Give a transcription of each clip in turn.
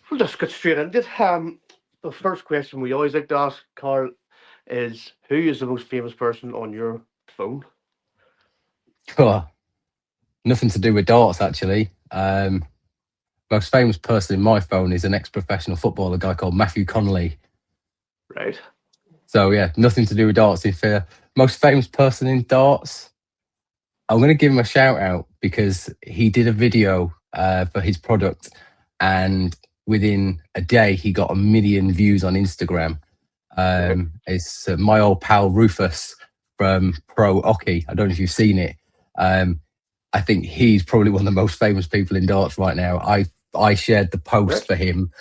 We'll just get straight into it. The first question we always like to ask, Carl, is who is the most famous person on your phone? Oh, nothing to do with darts, actually. Most famous person in my phone is an ex-professional footballer, a guy called Matthew Connolly. Right. So yeah, nothing to do with darts. If most famous person in darts, I'm going to give him a shout out because he did a video for his product, and within a day he got 1 million views on Instagram. Right. It's my old pal Rufus from Pro Hockey. I don't know if you've seen it. I think he's probably one of the most famous people in darts right now. I shared the post Right. for him,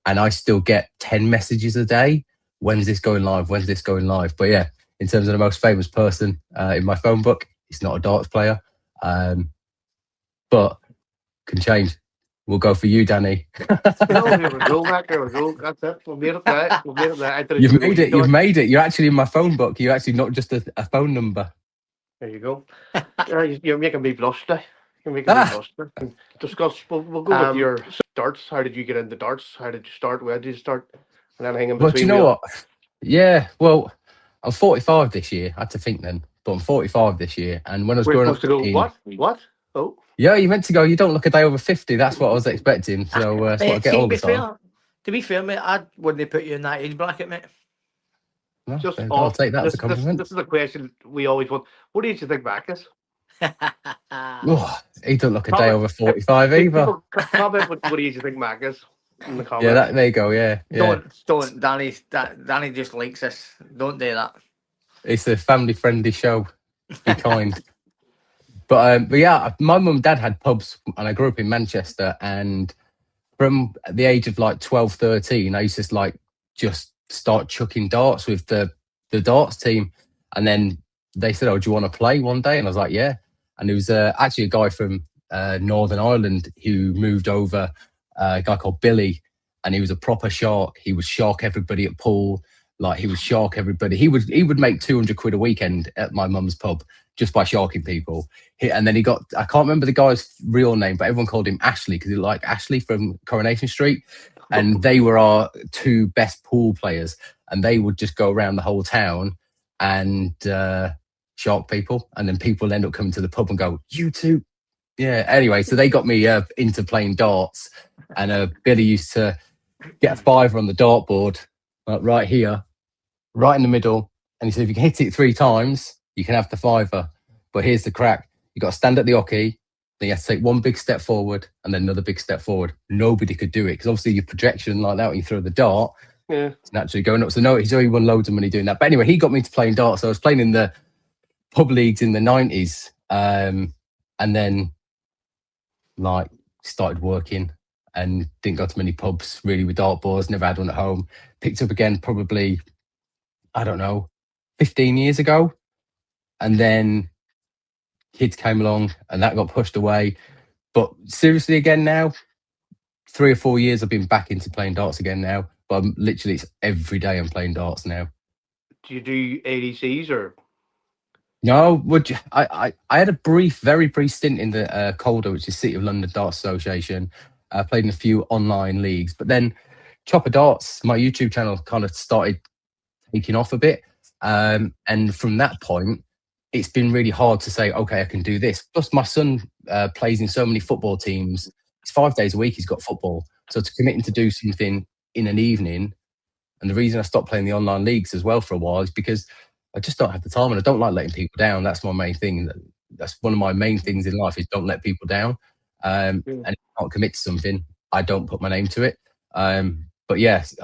and I still get 10 messages a day. When's this going live? When's this going live? But yeah, in terms of the most famous person in my phone book, he's not a darts player, but can change. We'll go for you, Danny. No, here we go, Mac. There we go. That's it. We made it now. We made it now. I thought it You've would go made it. easy. You've made it. You're actually in my phone book. You're actually not just a phone number. There you go. You're making me blush now. You're making me Ah, blush now. Discuss. We'll go with your darts. How did you get into darts? How did you start? Where did you start? And anything in well, do you between, know really? what? Yeah, well, I'm 45 this year. I had to think then, but I'm 45 this year. And when I was We're growing supposed up to go. in, What? What? Oh, yeah, you meant to go. You don't look a day over 50. That's what I was expecting. So that's what I Mate, get see, all the time. to be fair, mate, I wouldn't put you in that age bracket, mate. Well, just there you go. I'll off. take that as a This compliment. this is a question we always want. What age do you think Mac is? Oh, he don't look a day Comment. over 45 either. People comment what age you think Mac is in the Yeah, comments. there you go. Yeah, yeah. don't, Danny just likes this. Don't do that. It's a family-friendly show. Be kind. But yeah, my mum and dad had pubs, and I grew up in Manchester. And from the age of like 12, 13, I used to like just start chucking darts with the darts team. And then they said, "Oh, do you want to play one day?" And I was like, "Yeah." And there was actually a guy from Northern Ireland who moved over, a guy called Billy, and he was a proper shark. He would shark everybody at pool. Like he would shark everybody. He would make 200 quid a weekend at my mum's pub just by sharking people. And then he got, I can't remember the guy's real name, but everyone called him Ashley because he liked Ashley from Coronation Street. And they were our two best pool players. And they would just go around the whole town and shark people. And then people end up coming to the pub and go, "You two." Yeah. Anyway, so they got me into playing darts. And Billy used to get a fiver on the dartboard, right here, right in the middle. And he said, if you can hit it 3 times, you can have the fiver. But here's the crack. You got to stand at the hockey, then you have to take one big step forward and then another big step forward. Nobody could do it because obviously your projection like that when you throw the dart, Yeah. it's naturally going up. So no, he's already won loads of money doing that. But anyway, he got me into playing darts. So I was playing in the pub leagues in the 90s. And then like started working and didn't go to many pubs really with dartboards, never had one at home. Picked up again probably, I don't know, 15 years ago. And then kids came along and that got pushed away. But seriously, again now, 3 or 4 years I've been back into playing darts again now. But I'm literally, it's every day I'm playing darts now. Do you do ADCs or? No, I had a very brief stint in the Calder, which is City of London Darts Association. I played in a few online leagues, but then Chopper Darts, my YouTube channel, kind of started taking off a bit. And from that point, it's been really hard to say, okay, I can do this. Plus, my son plays in so many football teams. It's 5 days a week he's got football. So to committing to do something in an evening, and the reason I stopped playing the online leagues as well for a while is because I just don't have the time and I don't like letting people down. That's my main thing. That's one of my main things in life is don't let people down. And if I can't commit to something, I don't put my name to it. But yes,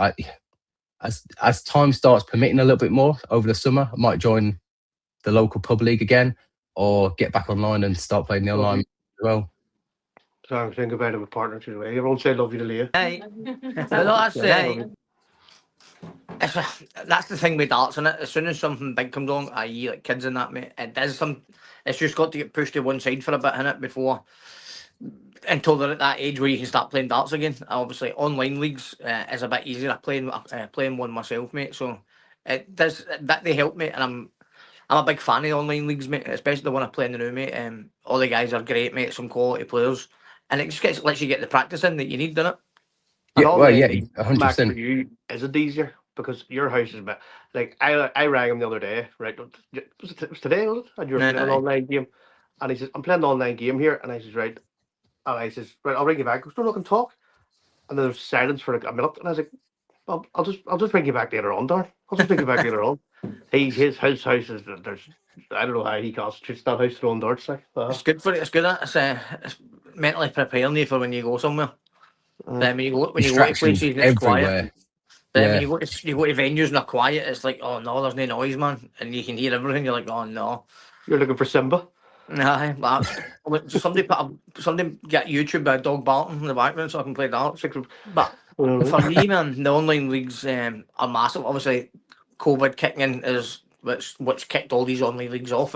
as time starts permitting a little bit more over the summer, I might join the local pub league again or get back online and start playing the online as well. Sorry, I'm thinking about it with partners anyway. Everyone say love you to Leah. Hey, no, that's that's the thing with darts, isn't it? As soon as something big comes along, i.e. like kids and that, mate, it does some. It's just got to get pushed to one side for a bit, innit, before until they're at that age where you can start playing darts again. Obviously, online leagues is a bit easier. Playing one myself, mate. So it does that they help me, and I'm a big fan of online leagues, mate. Especially the one I play in the new, mate. All the guys are great, mate. Some quality players, and it just lets you get the practice in that you need, doesn't it? And Yeah, well, yeah, online, Mac, for 100%. you, is it easier? Because your house is a bit like I rang him the other day, right? Was it today, was it? And you were playing an Aye. online game. And he says, I'm playing an online game here. And I says, right. And I says, right, I'll ring you back. He goes, no, look and talk. And then there's silence for a minute. And I was like, I'll just ring you back later on, Darren. I'll just ring you back later on. His house is there's I don't know how he constitutes that house throwing darts like. It's good for it. It's good. It's mentally preparing you for when you go somewhere. Then when you go to Distractions places and it's quiet. everywhere. Then when Yeah. you go to venues and they're quiet, it's like, oh no, there's no noise, man, and you can hear everything. You're like, oh no. You're looking for Simba. Nah, somebody get YouTube by dog barking in the background so I can play darts. But for me, man, the online leagues are massive. Obviously, COVID kicking in is which kicked all these online leagues off.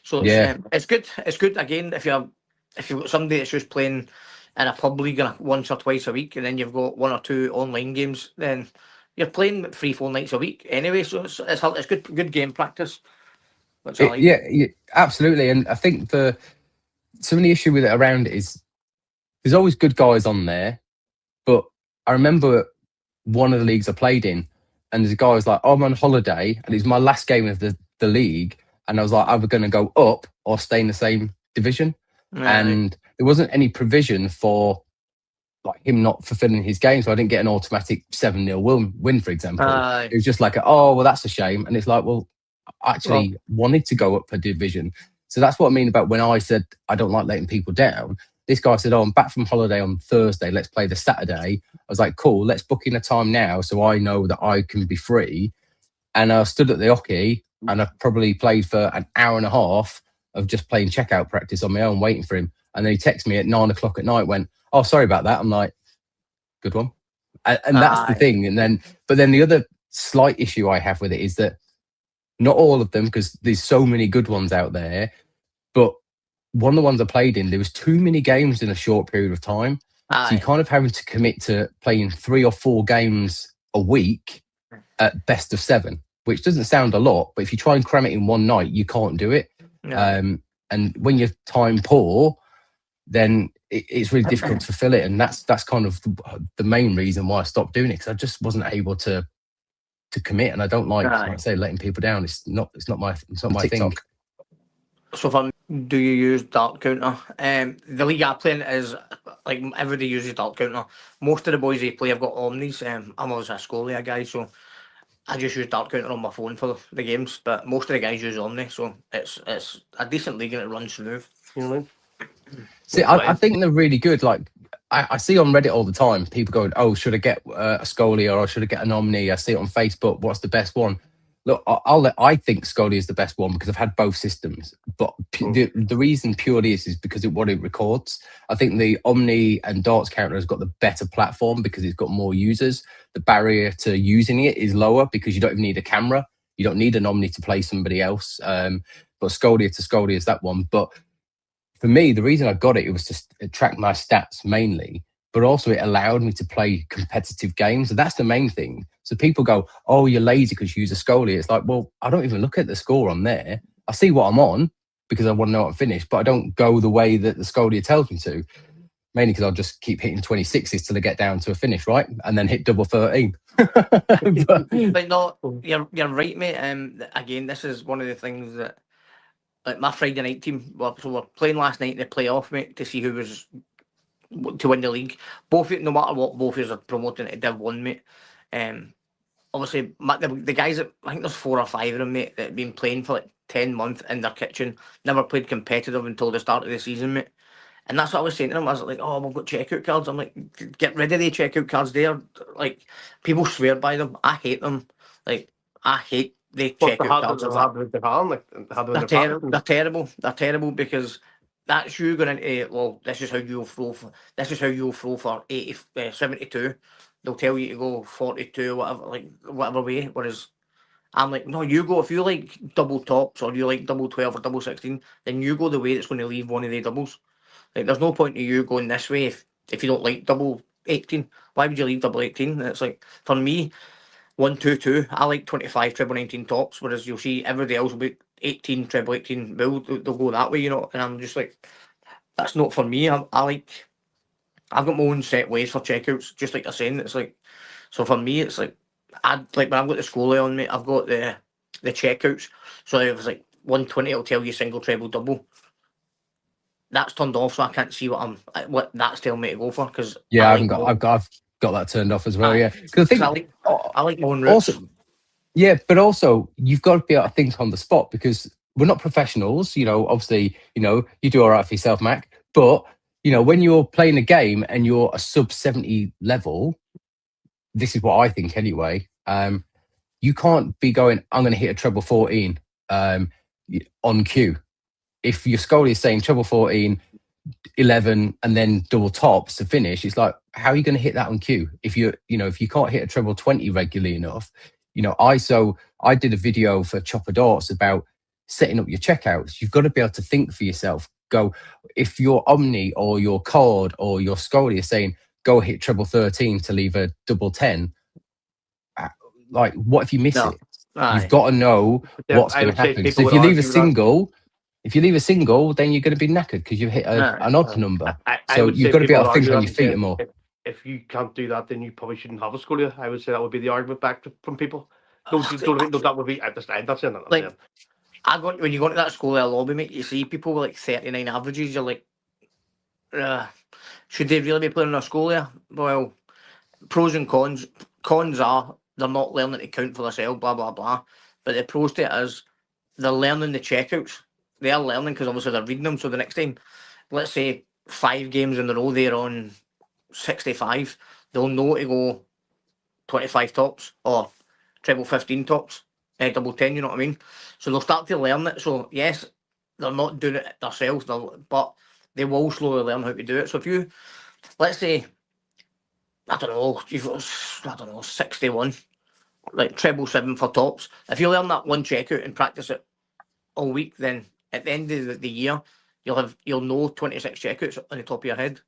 So it's, Yeah. it's good. It's good again if you've got somebody that's just playing in a pub league once or twice a week, and then you've got 1 or 2 online games. Then you're playing 3-4 nights a week anyway. So it's good game practice. Which I like. Yeah, absolutely. And I think some of the issue with it around it is there's always good guys on there, but I remember one of the leagues I played in, and there's a guy who was like, oh, I'm on holiday, and it was my last game of the league, and I was like, either going to go up or stay in the same division. And there wasn't any provision for like him not fulfilling his game, so I didn't get an automatic 7-0 win, for example. It was just like, oh, well, that's a shame. And it's like, well, I actually wanted to go up a division. So that's what I mean about when I said I don't like letting people down. This guy said, oh, I'm back from holiday on Thursday. Let's play the Saturday. I was like, cool, let's book in a time now so I know that I can be free. And I stood at the hockey and I probably played for an hour and a half of just playing checkout practice on my own, waiting for him. And then he texted me at 9 o'clock at night, went, oh, sorry about that. I'm like, good one. And that's the thing. But then the other slight issue I have with it is that not all of them, because there's so many good ones out there, but one of the ones I played in, there was too many games in a short period of time. So you're kind of having to commit to playing 3 or 4 games a week at best of 7, which doesn't sound a lot, but if you try and cram it in one night, you can't do it. And when you're time poor, then it's really difficult to fulfill it. And that's kind of the main reason why I stopped doing it, because I just wasn't able to commit, and I don't like I say, letting people down. It's not my thing. So for me, do you use Dart Counter? The league I play in is like everybody uses Dart Counter. Most of the boys they play have got Omnis. I'm obviously a Scolia guy, so I just use Dart Counter on my phone for the games. But most of the guys use Omni, so it's a decent league and it runs smooth. You know? See, I think they're really good. Like I see on Reddit all the time, people going, "Oh, should I get a Scolia or should I get an Omni?" I see it on Facebook. What's the best one? Look, I think Scolia is the best one because I've had both systems. But the reason purely is because what it records. I think the Omni and Darts Counter has got the better platform because it's got more users. The barrier to using it is lower because you don't even need a camera. You don't need an Omni to play somebody else. But Scolia to Scolia is that one. But for me, the reason I got it was to track my stats mainly, but also it allowed me to play competitive games. And that's the main thing. So people go, oh, you're lazy because you use a Scolia. It's like, well, I don't even look at the score on there. I see what I'm on because I want to know what I'm finished, but I don't go the way that the Scolia tells me to. Mainly because I'll just keep hitting 26s till I get down to a finish, right? And then hit double 13. But no, you're right, mate. Again, this is one of the things that, like my Friday night team, so we're playing last night in the playoff, mate, to see who was to win the league. Both, no matter what, both of us are promoting to Div 1, mate. Obviously, the guys that, I think there's 4 or 5 of them, mate, that have been playing for like 10 months in their kitchen, never played competitive until the start of the season, mate. And that's what I was saying to them. I was like, oh, we've got checkout cards. I'm like, get rid of the checkout cards there. Like, people swear by them. I hate them. Like, I hate the checkout cards. They're terrible. They're terrible because that's you going into, well, this is how you'll throw for 72. They'll tell you to go 42, whatever way. Whereas I'm like, no, you go, if you like double tops or you like double 12 or double 16, then you go the way that's going to leave one of the doubles. Like, there's no point in you going this way if you don't like double 18. Why would you leave double 18? And it's like, for me, 1, 2, 2, I like 25 treble 19 tops, whereas you'll see everybody else will be 18 treble 18 build. They'll go that way, you know. And I'm just like, that's not for me. I like I've got my own set ways for checkouts, just like you're saying. It's like, so for me, it's like, like when I've got the score on me, I've got the checkouts. So if it's like 120, it'll tell you single, treble, double. That's turned off, so I can't see what that's telling me to go for. Because Yeah, I've got that turned off as well. Yeah, because I think I like my own routes. also, yeah, but also you've got to be able to think on the spot because we're not professionals. You know, obviously, you do all right for yourself, Mac. But when you're playing a game and you're a sub 70 level, this is what I think anyway. You can't be going, I'm going to hit a treble 14 on cue. If your Scully is saying treble 14, 11, and then double tops to finish, it's like, how are you going to hit that on cue? If if you can't hit a treble 20 regularly enough, I did a video for Chopper Darts about setting up your checkouts. You've got to be able to think for yourself. Go, if your Omni or your Card or your Scully is saying, go hit treble 13 to leave a double 10, like, what if you miss it? You've got to know what's going to happen. So if you leave a single, then you're going to be knackered because you've hit an odd number. So you've got to be able to think on your feet more. If you can't do that, then you probably shouldn't have a Scolia. I would say that would be the argument back from people. No, that would be at the stand. That's it. Like, when you go into that Scolia lobby, mate, you see people with like 39 averages. You're like, should they really be playing on a Scolia? Well, pros and cons. Cons are they're not learning to count for themselves, blah blah blah. But the pros to it is they're learning the checkouts. They are learning because obviously they're reading them. So the next time, let's say 5 games in a row, they're on 65. They'll know to go 25 tops or treble 15 tops, double 10. You know what I mean? So they'll start to learn it. So yes, they're not doing it themselves, but they will slowly learn how to do it. So if you, let's say, I don't know, you've got 61, like treble 7 for tops. If you learn that one checkout and practice it all week, then at the end of the year, you'll know 26 checkouts on the top of your head.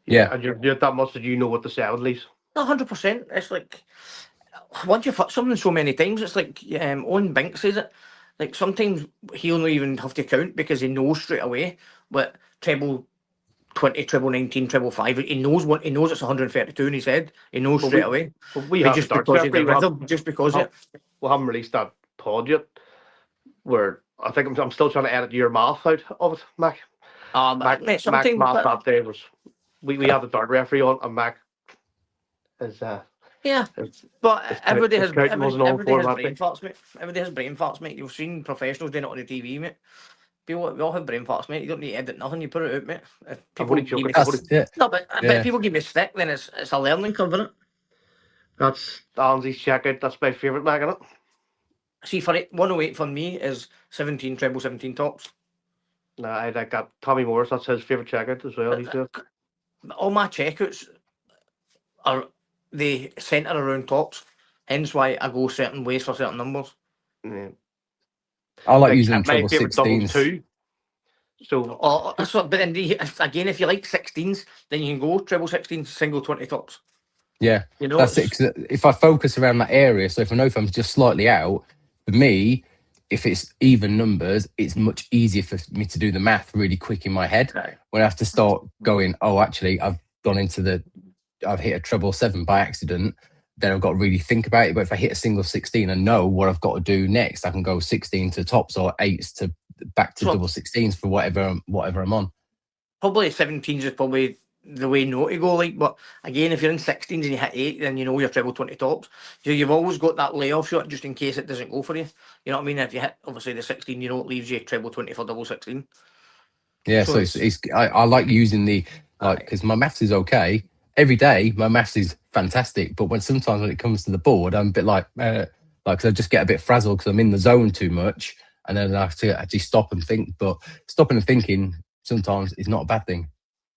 Yeah, and you're that much that you know what to say at least. 100%. It's like once you've hit something so many times, it's like Owen Bink says it. Like sometimes he'll not even have to count because he knows straight away. But treble 20, treble 19, treble 5, he knows it's 132 in his head. He knows straight away. But we have just because of the rhythm, just because it. We haven't released that pod yet. Where I think I'm still trying to edit your math out of it, Mac. Mac's math that day was we had the third referee on, and Mac is but everybody has brain farts, mate. Everybody has brain farts, mate. You've seen professionals doing it on the TV, mate. We all have brain farts, mate. You don't need to edit nothing. You put it out, mate. If people but people give me stick, then it's a learning curve, isn't it? That's Ansley's checkout. That's my favourite, Mac, isn't it? See, for it, 108 for me is 17 treble 17 tops. No, I got Tommy Morris. That's his favourite checkout as well. He's doing. All my checkouts they centre around tops. Hence why I go certain ways for certain numbers. Yeah. I like using treble 16s too. So, but then again, if you like 16s, then you can go treble 16s, single 20 tops. Yeah, that's it. 'Cause if I focus around that area, so if I know if I'm just slightly out, for me, if it's even numbers, it's much easier for me to do the math really quick in my head. Right. When I have to start going, oh, actually, I've hit a treble 7 by accident, then I've got to really think about it. But if I hit a single 16 and know what I've got to do next, I can go 16 to tops or 8s to back to double 16s for whatever I'm on. Probably 17s is probably the way not to go, like, but again, if you're in 16s and you hit 8, then you know you're treble 20 tops. So you've always got that layoff shot just in case it doesn't go for you. You know what I mean? If you hit obviously the 16, you know it leaves you treble 20 for double 16. Yeah, so I like using the because my maths is okay. Every day my maths is fantastic, but sometimes when it comes to the board, I'm a bit like cause I just get a bit frazzled because I'm in the zone too much, and then I have to actually stop and think. But stopping and thinking sometimes is not a bad thing.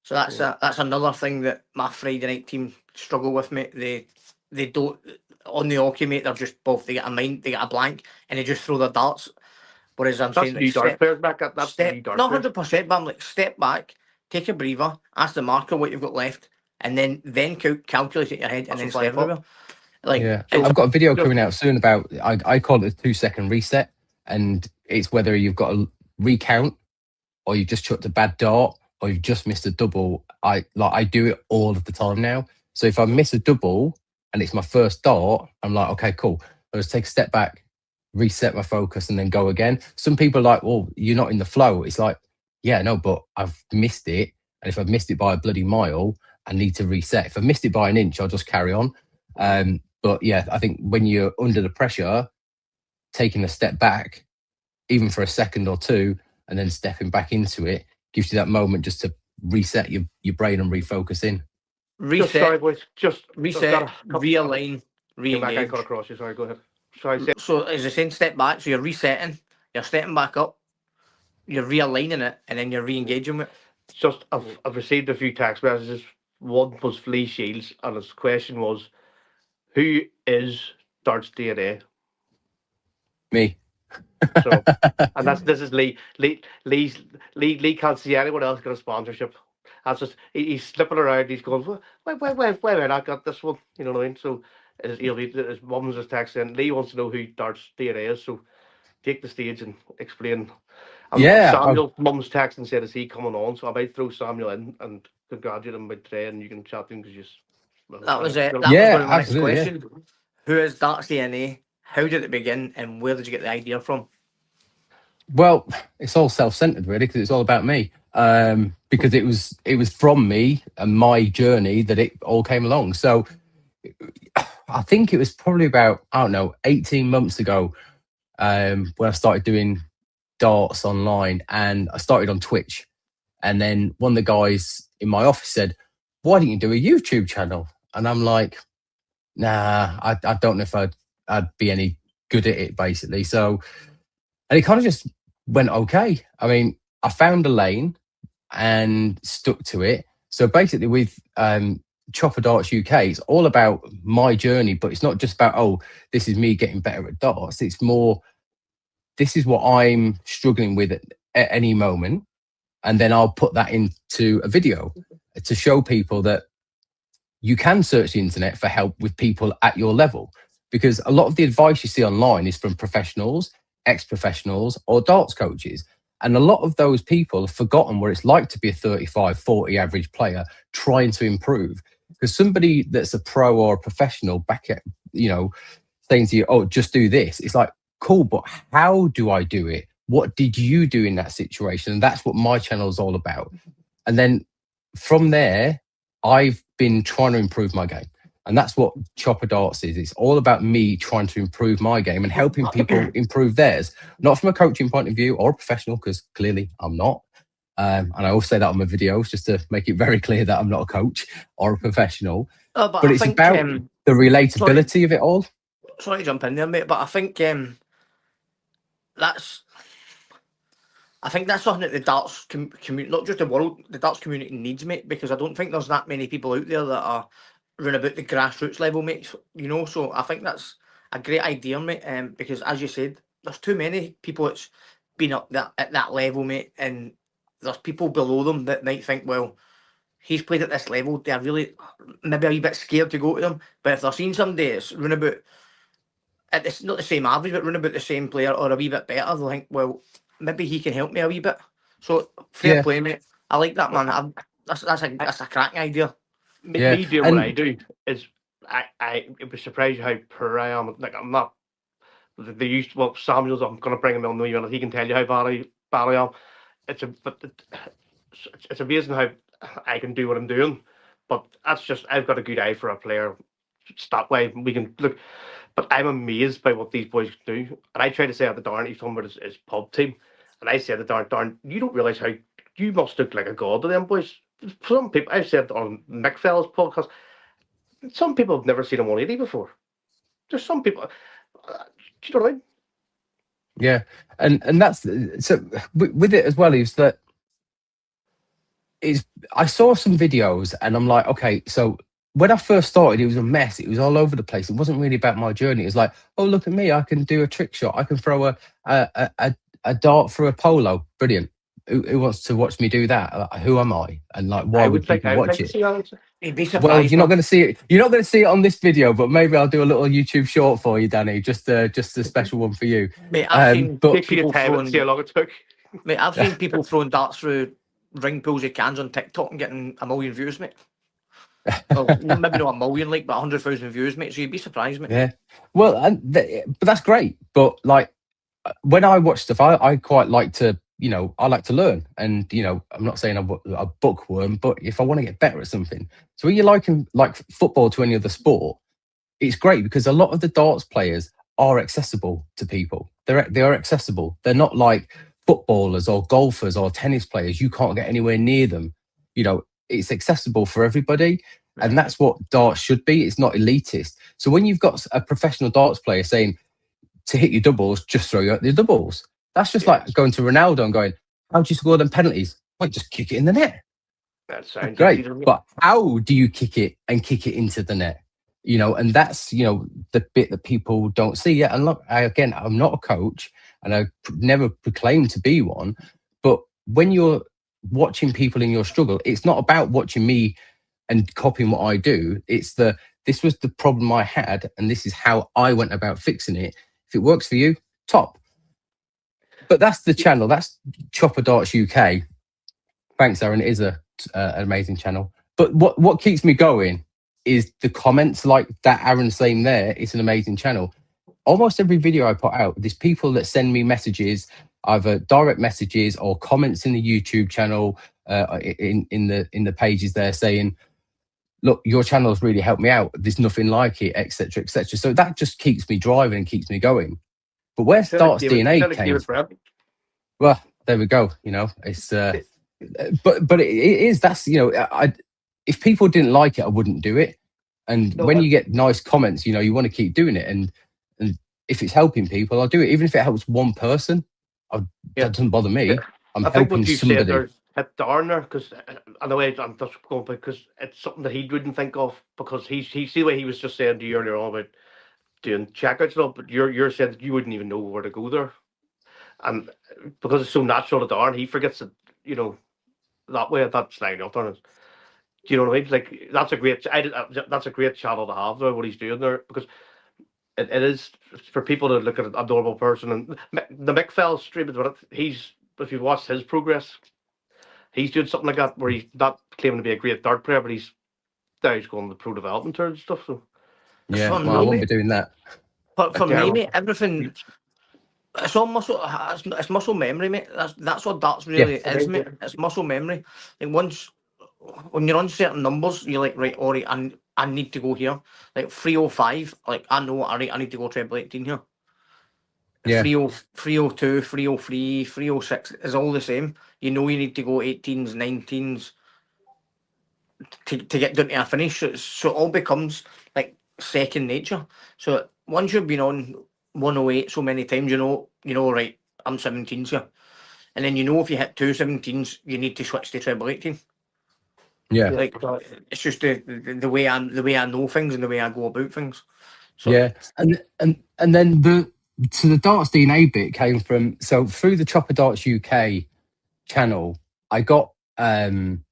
So that's another thing that my Friday night team struggle with, mate. They don't on the hockey, mate. They're just both. They get a mind, they get a blank, and they just throw their darts. Whereas I'm saying, new dart players back. That's new dart. Not 100%, but I'm like, step back, take a breather, ask the marker what you've got left, and then calculate it in your head, and then step up. Like, yeah, I've got a video coming out soon about I call it a 2-second reset, and it's whether you've got to recount or you just chucked a bad dart, or you've just missed a double, I do it all of the time now. So if I miss a double and it's my first dart, I'm like, okay, cool. I'll just take a step back, reset my focus, and then go again. Some people are like, well, you're not in the flow. It's like, yeah, no, but I've missed it. And if I've missed it by a bloody mile, I need to reset. If I missed it by an inch, I'll just carry on. But yeah, I think when you're under the pressure, taking a step back, even for a second or two, and then stepping back into it, gives you that moment just to reset your brain and refocus in. Just, sorry, Reset, boys. Just reset, realign, Came back, I got re-engage. across you. Sorry, go ahead. Sorry, say, So as I saying, step back. So you're resetting, you're stepping back up, you're realigning it, and then you're re-engaging with it. just I've received a few text messages. One was Flea Shields, and his question was, "Who is Darts DNA?" Me. So, and this is Lee. Lee can't see anyone else get a sponsorship. That's just he's slipping around. He's going, why have I not got this one? You know what I mean? So his mum's just texting. Lee wants to know who Darts DNA is. So take the stage and explain. Yeah, Samuel mum's text and said, "Is he coming on?" So I might throw Samuel in and congratulate him by today, and you can chat to him because That was it. That Yeah, was my next absolutely, yeah. question. Who is Darts DNA? How did it begin, and where did you get the idea from? Well, it's all self-centered really, because it's all about me. Because it was from me and my journey that it all came along. So I think it was probably about, I don't know, 18 months ago, when I started doing darts online, and I started on Twitch. And then one of the guys in my office said, "Why don't you do a YouTube channel?" And I'm like, nah, I don't know if I'd be any good at it, basically. So, and it kind of just went okay. I mean, I found a lane and stuck to it. So basically with Chopper Darts UK, it's all about my journey, but it's not just about, oh, this is me getting better at darts. It's more, this is what I'm struggling with at any moment. And then I'll put that into a video to show people that you can search the internet for help with people at your level. Because a lot of the advice you see online is from professionals, ex-professionals, or darts coaches. And a lot of those people have forgotten what it's like to be a 35, 40 average player trying to improve. Because somebody that's a pro or a professional back at, saying to you, "Oh, just do this." It's like, cool, but how do I do it? What did you do in that situation? And that's what my channel is all about. And then from there, I've been trying to improve my game. And that's what Chopper Darts is. It's all about me trying to improve my game and helping people improve theirs. Not from a coaching point of view or a professional, because clearly I'm not. And I always say that on my videos, just to make it very clear that I'm not a coach or a professional. But But it's about the relatability of it all. Sorry to jump in there, mate, but I think that's something that the darts community, not just the world, the darts community needs, mate, because I don't think there's that many people out there that are run about the grassroots level, mate. So I think that's a great idea, mate. Because as you said, there's too many people that's been up at that level, mate, and there's people below them that might think, well, he's played at this level, they're really maybe a wee bit scared to go to them. But if they're seeing somebody that's run about at this, not the same average, but run about the same player or a wee bit better, they'll think, well, maybe he can help me a wee bit. So fair play, mate. I like that, man. That's a cracking idea. Me doing what I do is I it was surprised how poor I am. Like, I'm not. They used Samuel's. I'm going to bring him on the unit. He can tell you how bad I am. It's amazing how I can do what I'm doing, but that's just, I've got a good eye for a player. That way we can look. But I'm amazed by what these boys do. And I try to say at the Darn, he's talking about his pub team, and I said to Darn, you don't realise how you must look like a god to them boys. Some people, I've said on Mick Fella's podcast, some people have never seen a 180 before. There's some people, do you know what I mean? Yeah, and that's, so with it as well is that I saw some videos and I'm like, okay, so when I first started, it was a mess. It was all over the place. It wasn't really about my journey. It was like, oh, look at me, I can do a trick shot. I can throw a dart through a polo. Brilliant. Who wants to watch me do that? Who am I? And like, why would people watch it? Well, you're not going to see it. You're not going to see it on this video, but maybe I'll do a little YouTube short for you, Danny. Just a special one for you. Mate, I've seen people throwing. See how long it took. Mate, I've seen people throwing darts through ring pulls of cans on TikTok and getting 1 million views, mate. Well, maybe not 1 million, like, but 100,000 views, mate. So you'd be surprised, mate. Yeah. Well, but that's great. But like when I watch stuff, I quite like to, I like to learn. And I'm not saying I'm a bookworm, but if I want to get better at something, so when you're like football to any other sport, it's great because a lot of the darts players are accessible to people. They are accessible. They're not like footballers or golfers or tennis players. You can't get anywhere near them. It's accessible for everybody. And that's what darts should be. It's not elitist. So when you've got a professional darts player saying to hit your doubles, just throw out the doubles. That's just like going to Ronaldo and going, how do you score them penalties? Well, just kick it in the net. That sounds Great. easy to me. But how do you kick it and kick it into the net? And that's, the bit that people don't see yet. And look, I'm not a coach and I never proclaimed to be one. But when you're watching people in your struggle, it's not about watching me and copying what I do. It's this was the problem I had, and this is how I went about fixing it. If it works for you, top. But that's the channel. That's Chopper Darts UK. Thanks, Aaron. It is an amazing channel. But what keeps me going is the comments like that Aaron's saying there. It's an amazing channel. Almost every video I put out, there's people that send me messages, either direct messages or comments in the YouTube channel, in the pages there saying, look, your channel has really helped me out. There's nothing like it, etc., etc. So that just keeps me driving and keepps me going. But where Darts DNA came from, well, there we go. It's but it is, that's if people didn't like it, I wouldn't do it. And when you get nice comments, you want to keep doing it. And if it's helping people, I'll do it. Even if it helps one person, that doesn't bother me. I'm helping somebody. Said hit Darren there, because in a way I'm just going because it's something that he wouldn't think of, because he see the way he was just saying to you earlier on about doing checkouts and all, but you're saying that you wouldn't even know where to go there, and because it's so natural to Darren, he forgets that that way that's like up there. Do you know what I mean? Like that's a great channel to have there, what he's doing there, because it is for people to look at a normal person. And the Mick Fell stream, if you've watched his progress, he's doing something like that where he's not claiming to be a great dart player, but he's going the pro development tour and stuff. So yeah, I won't be doing that. But for me, mate, everything, it's all muscle. It's muscle memory, mate. That's what darts really is, mate. It's muscle memory. Like when you're on certain numbers, you're like, right, all right, I need to go here. Like 305, like I know, all right, I need to go treble 18 here. Yeah. 302, 303, 306 is all the same. You need to go 18s, 19s to get down to a finish. So it all becomes like second nature. So once you've been on 108 so many times, right, I'm 17s here. And then if you hit 2 17s, you need to switch to treble 18. Yeah. Like it's just the way I know things and the way I go about things. So, yeah. And then the Darts DNA bit came from, so through the Chopper Darts UK channel, I got I'm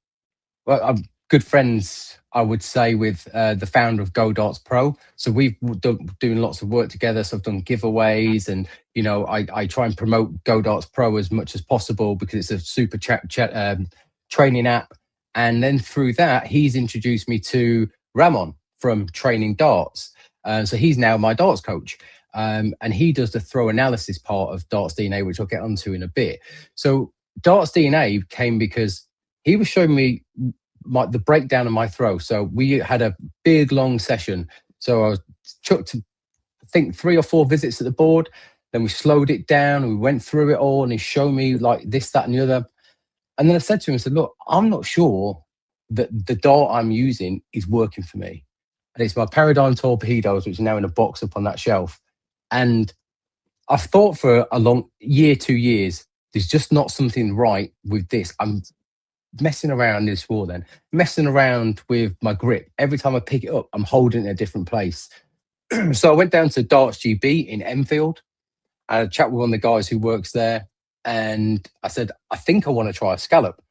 good friends, I would say, with the founder of Go Darts Pro. So we've doing lots of work together. So I've done giveaways, and I try and promote Go Darts Pro as much as possible because it's a super training app. And then through that, he's introduced me to Ramon from Training Darts. So he's now my darts coach. And he does the throw analysis part of Darts DNA, which I'll get onto in a bit. So Darts DNA came because he was showing me the breakdown of my throw. So we had a big, long session. So I was chucked, I think, 3 or 4 visits at the board. Then we slowed it down and we went through it all, and he showed me like this, that, and the other. And then I said to him, I said, look, I'm not sure that the dart I'm using is working for me. And it's my Paradigm Torpedoes, which are now in a box up on that shelf. And I've thought for a long 2 years, there's just not something right with this. I'm messing around messing around with my grip. Every time I pick it up, I'm holding it in a different place. So I went down to Darts GB in Enfield. I had a chat with one of the guys who works there. And I said, I think I want to try a scallop,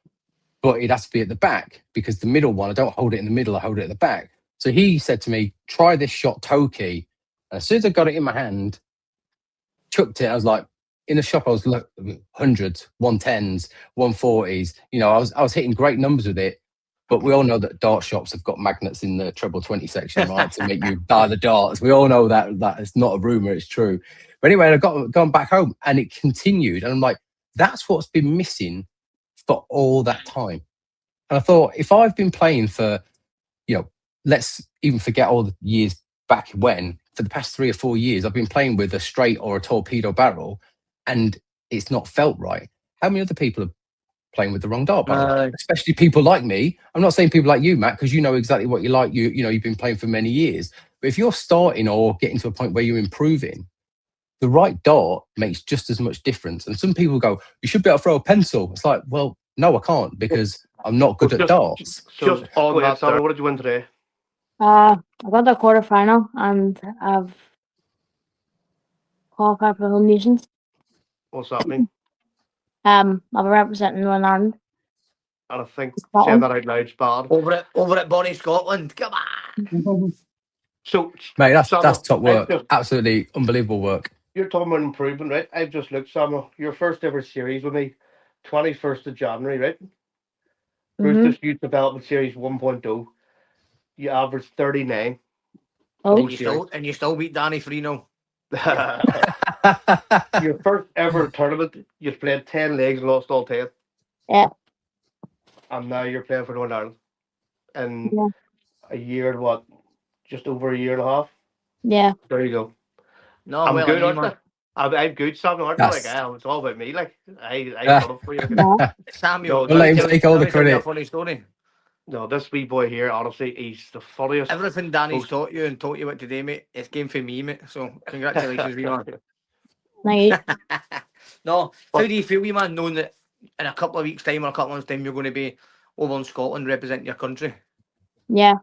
but it has to be at the back, because the middle one, I don't hold it in the middle, I hold it at the back. So he said to me, try this shot toe key. And as soon as I got it in my hand, chucked it, I was like, in the shop, I was hundreds, 110s, 140s. You know, I was hitting great numbers with it. But we all know that dart shops have got magnets in the treble 20 section, right, to make you buy the darts. We all know that it's not a rumor, it's true. But anyway, I gone back home and it continued. And I'm like, that's what's been missing for all that time. And I thought, if I've been playing for, you know, let's even forget all the years back when, for the past 3 or 4 years, I've been playing with a straight or a torpedo barrel and it's not felt right. How many other people are playing with the wrong dart barrel? Especially people like me. I'm not saying people like you, Matt, because you know exactly what you like. You know, you've been playing for many years. But if you're starting or getting to a point where you're improving, the right dart makes just as much difference. And some people go, you should be able to throw a pencil. It's like, well, no, I can't because I'm not good at darts. Just on go ahead, that Sammy. there. What did you win today? I got the quarterfinal and I've qualified for the home nations. What's that mean? I'll be representing Northern Ireland. And I think Scotland. saying that out loud's bad. Over at Bonnie, Scotland. Come on. So, Mate, that's Samuel, top work. I've just- Absolutely unbelievable work. you're talking about improvement, right? I've just looked, Samuel. Your first ever series with me, 21st of January, right? Brewster's Youth Development Series 1.0. You averaged 39. Oh, And you still beat Danny 3-0. Your first ever tournament, you played 10 legs and lost all 10. yeah. And now you're playing for Northern Ireland. In Yeah. a year and what? Just over a year and a half? Yeah. There you go. No, I'm well, good, I aren't mean, I? I'm good, Sam, aren't I? Like, That's- it's all about me. Like, I Ah. got up for you. Yeah. Samuel, We'll let him take all the let me tell you a credit. funny story. No, this wee boy here, honestly, he's the funniest. Everything Danny's Most- taught you and taught you what today, mate, it's came for me, mate. So congratulations, wee man. Thank you. No, how do you feel, wee man, knowing that in a couple of weeks' time or a couple of months' time you're going to be over in Scotland representing your country? Yeah.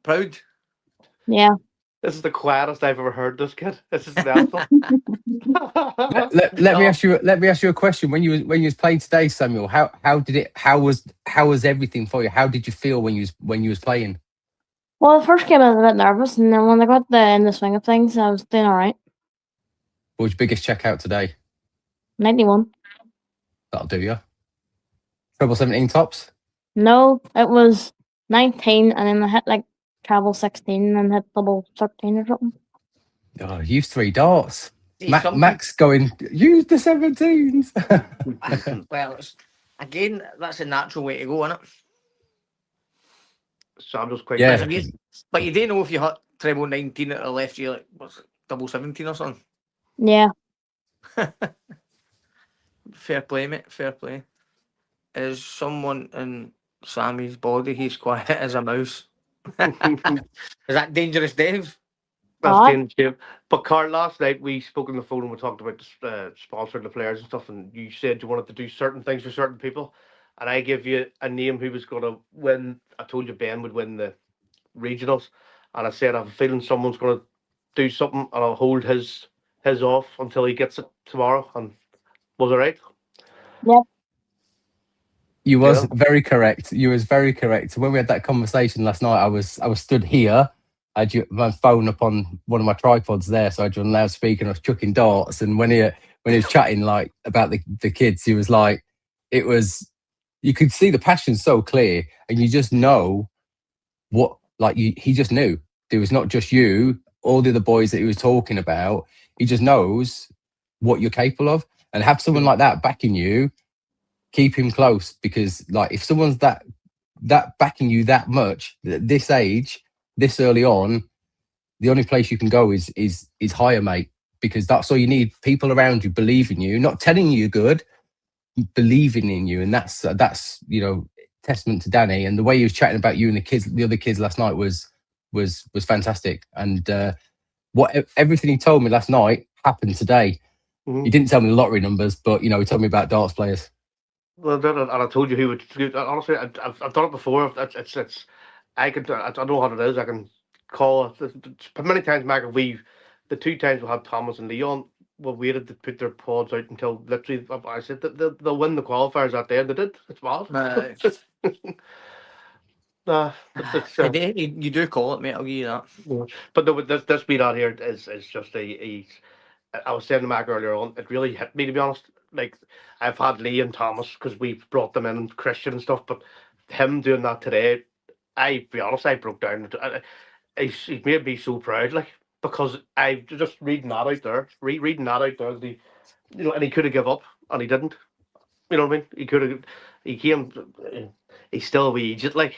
Proud? Yeah. This is the quietest I've ever heard this kid. This is mental. Let me ask you a question. When you was playing today, Samuel, how was everything for you? How did you feel when you was playing? Well, the first game I was a bit nervous, and then when I got in the swing of things, I was doing all right. What was your biggest checkout today? 91. That'll do you. Treble 17 tops? No, it was 19, and then I hit like treble 16, and then hit double 13 or something. Oh, use 3 darts. See, something- Max going, use the 17s. Well, again, that's a natural way to go, isn't it? Samuel's quite Yeah. good. But you didn't know if you hit treble 19 at the left, you like, what's it, double 17 or something? Yeah. Fair play, mate. Fair play. Is someone in Sammy's body? He's quiet as a mouse. Is that Dangerous Dave? That's Aye. James Dave. But Carl, last night we spoke on the phone and we talked about sponsoring the players and stuff, and you said you wanted to do certain things for certain people, and I gave you a name who was going to win. I told you Ben would win the regionals, and I said I have a feeling someone's going to do something, and I'll hold his off until he gets it tomorrow. And was it right? You was Yeah. very correct. You was very correct. When we had that conversation last night, I was stood here. I had my phone up on one of my tripods there, so I had you on loudspeaker and I was chucking darts. And when he was chatting like about the kids, he was like, it was, you could see the passion so clear, and you just know what, like he just knew there was not just you, all the other boys that he was talking about. He just knows what you're capable of, and have someone like that backing you. Keep him close, because like if someone's that backing you that much at this age, this early on, the only place you can go is higher, mate, because that's all you need. People around you believe in you, not telling you you're good, believing in you. And that's you know, testament to Danny. And the way he was chatting about you and the other kids last night was fantastic. And everything he told me last night happened today. Mhm. He didn't tell me the lottery numbers, but you know, he told me about darts players. Well, and I told you who would. Honestly, I've done it before. It's I can. I don't know what it is. I can call it. Many times, Mac, the 2 times we had Thomas and Leon, we waited to put their pods out until literally. I said that they'll win the qualifiers that day, and they did. It's mad. You do call it, mate. I'll give you that. But no, this beat out here is just he's I was saying to Mac earlier on, it really hit me, to be honest. Like, I've had Lee and Thomas because we've brought them in, and Christian and stuff, but him doing that today, to be honest, I broke down. He's made me so proud, like, because I just reading that out there, reading that out there, and he could have give up, and he didn't. You know what I mean? He could have, he came, he's still a wee idiot, like,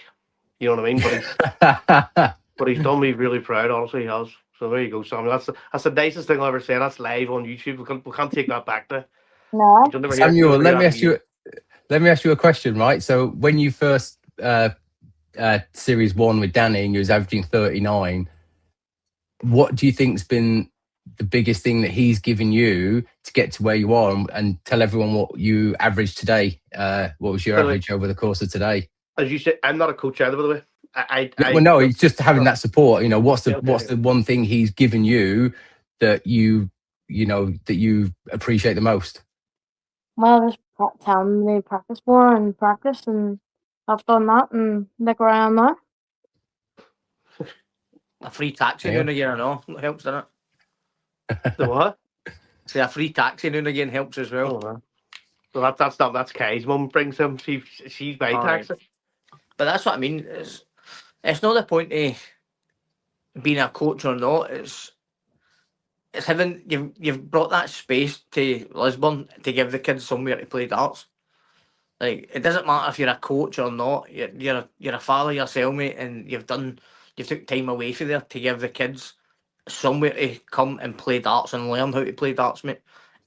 you know what I mean? But he's done me really proud, honestly, he has. So there you go, Samuel. That's the nicest thing I'll ever say. That's live on YouTube. We can't take that back there. No. You'll never hear- Samuel, you'll let never me hear ask you a question, right? So when you first series 1 with Danny and you was averaging 39, what do you think's been the biggest thing that he's given you to get to where you are, and tell everyone what you averaged today? What was your By the way, average over the course of today? As you say, I'm not a coach either, by the way. Well, no, it's just having that support. You know, what's the Yeah, okay. what's the one thing he's given you that you appreciate the most? Well, just telling me to practice more and practice, and I've done that, and look where I am now. A free taxi Yeah. now and again, I know. It helps, doesn't it? The what? Say a free taxi now and again helps as well. Oh, man. So that's Kai's mum brings him. She's my All right. taxi. But that's what I mean. It's not the point of being a coach or not. It's having you've brought that space to Lisbon to give the kids somewhere to play darts. Like, it doesn't matter if you're a coach or not. You're a father yourself, mate, and you've took time away from there to give the kids somewhere to come and play darts and learn how to play darts, mate.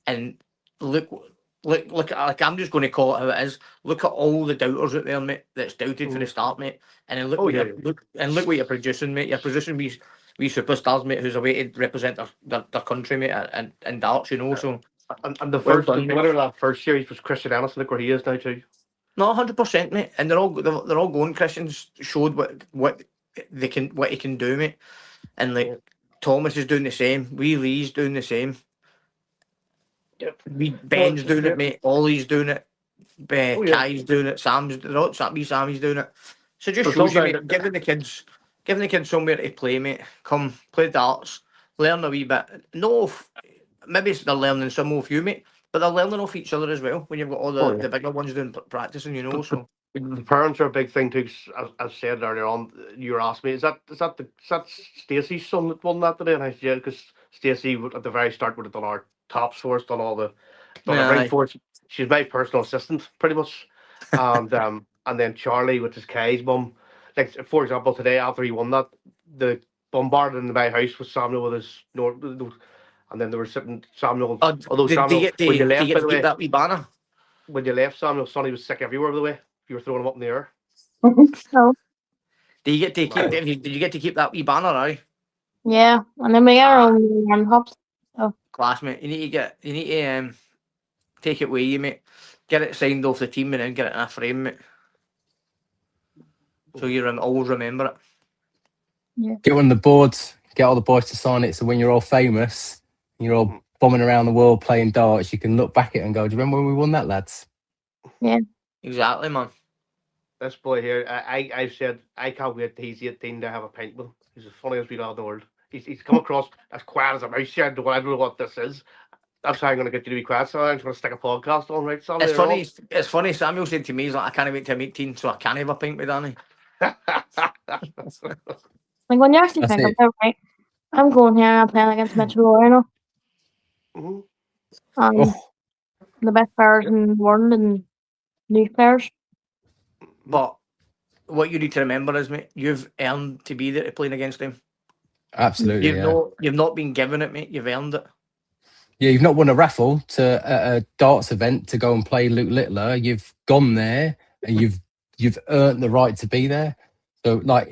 And look at, like, I'm just going to call it how it is. Look at all the doubters out there, mate, that's doubted for the start, mate. And then look Oh, what yeah. you're producing, mate. You're producing these superstars, mate, who's away to represent their country, mate, and darts, you know. So And the Well first, done, the mate. winner of that first series was Christian Anderson. Look where he is now too. no, 100%, mate. And they're all going. Christian's showed what he can do, mate. And like Yeah. Thomas is doing the same. Lee's doing the same. Yep. Ben's No, doing yeah. it, mate. Ollie's doing it. Oh, yeah. Kai's doing it. Sammy's doing it. So just So shows you, sometimes mate, giving the kids somewhere to play, mate. Come play darts, learn a wee bit. No, maybe they're learning some off you, mate, but they're learning off each other as well. When you've got all Oh, yeah. the bigger ones doing practicing, you know. So The parents are a big thing too. 'Cause as said earlier on, you were asking me, is that Stacey's son that won that today? And I said, yeah, because Stacey at the very start would have done our tops for us, done everything aye. for us. She's my personal assistant, pretty much. And then Charlie, which is Kai's mum. Like, for example, today after he won that, the bombarded in my house was Samuel with his and then they were sitting Samuel. Although do Samuel, you get to, when you do left, you by get the to keep way, that wee banner? when you left, Samuel, Sonny was sick everywhere, by the way. You were throwing him up in the air. So Do you get to keep? Did you get to keep that wee banner? Aye, yeah, and then we get our own hand hops. classmate. You need to take it with you, mate. Get it signed off the team and then get it in a frame, mate. So you always remember it. Get on the boards, get all the boys to sign it, so when you're all famous, you're all bombing around the world playing darts, you can look back at it and go, do you remember when we won that, lads? Exactly, man. This boy here, I've said I can't wait till he's 18 to have a pint with him. He's the funniest wee lad in the world. He's come across as quiet as a mouse. I don't know what this is. That's how I'm going to get you to be quiet. So I'm just going to stick a podcast on, right, Sam? It's funny. It's funny. Samuel said to me, he's like, I can't wait till I'm 18, so I can't have a pint with Danny. Like, when you actually That's think it. of it, right? I'm going here and I'm playing against Mitchell Roy, you know. Mhm. Oh, The best players in the world and new players. But what you need to remember is, mate, you've earned to be there to playing against him. absolutely, yeah. You've not been given it, mate. You've earned it. Yeah, you've not won a raffle to a darts event to go and play Luke Littler. You've gone there and you've earned the right to be there. So like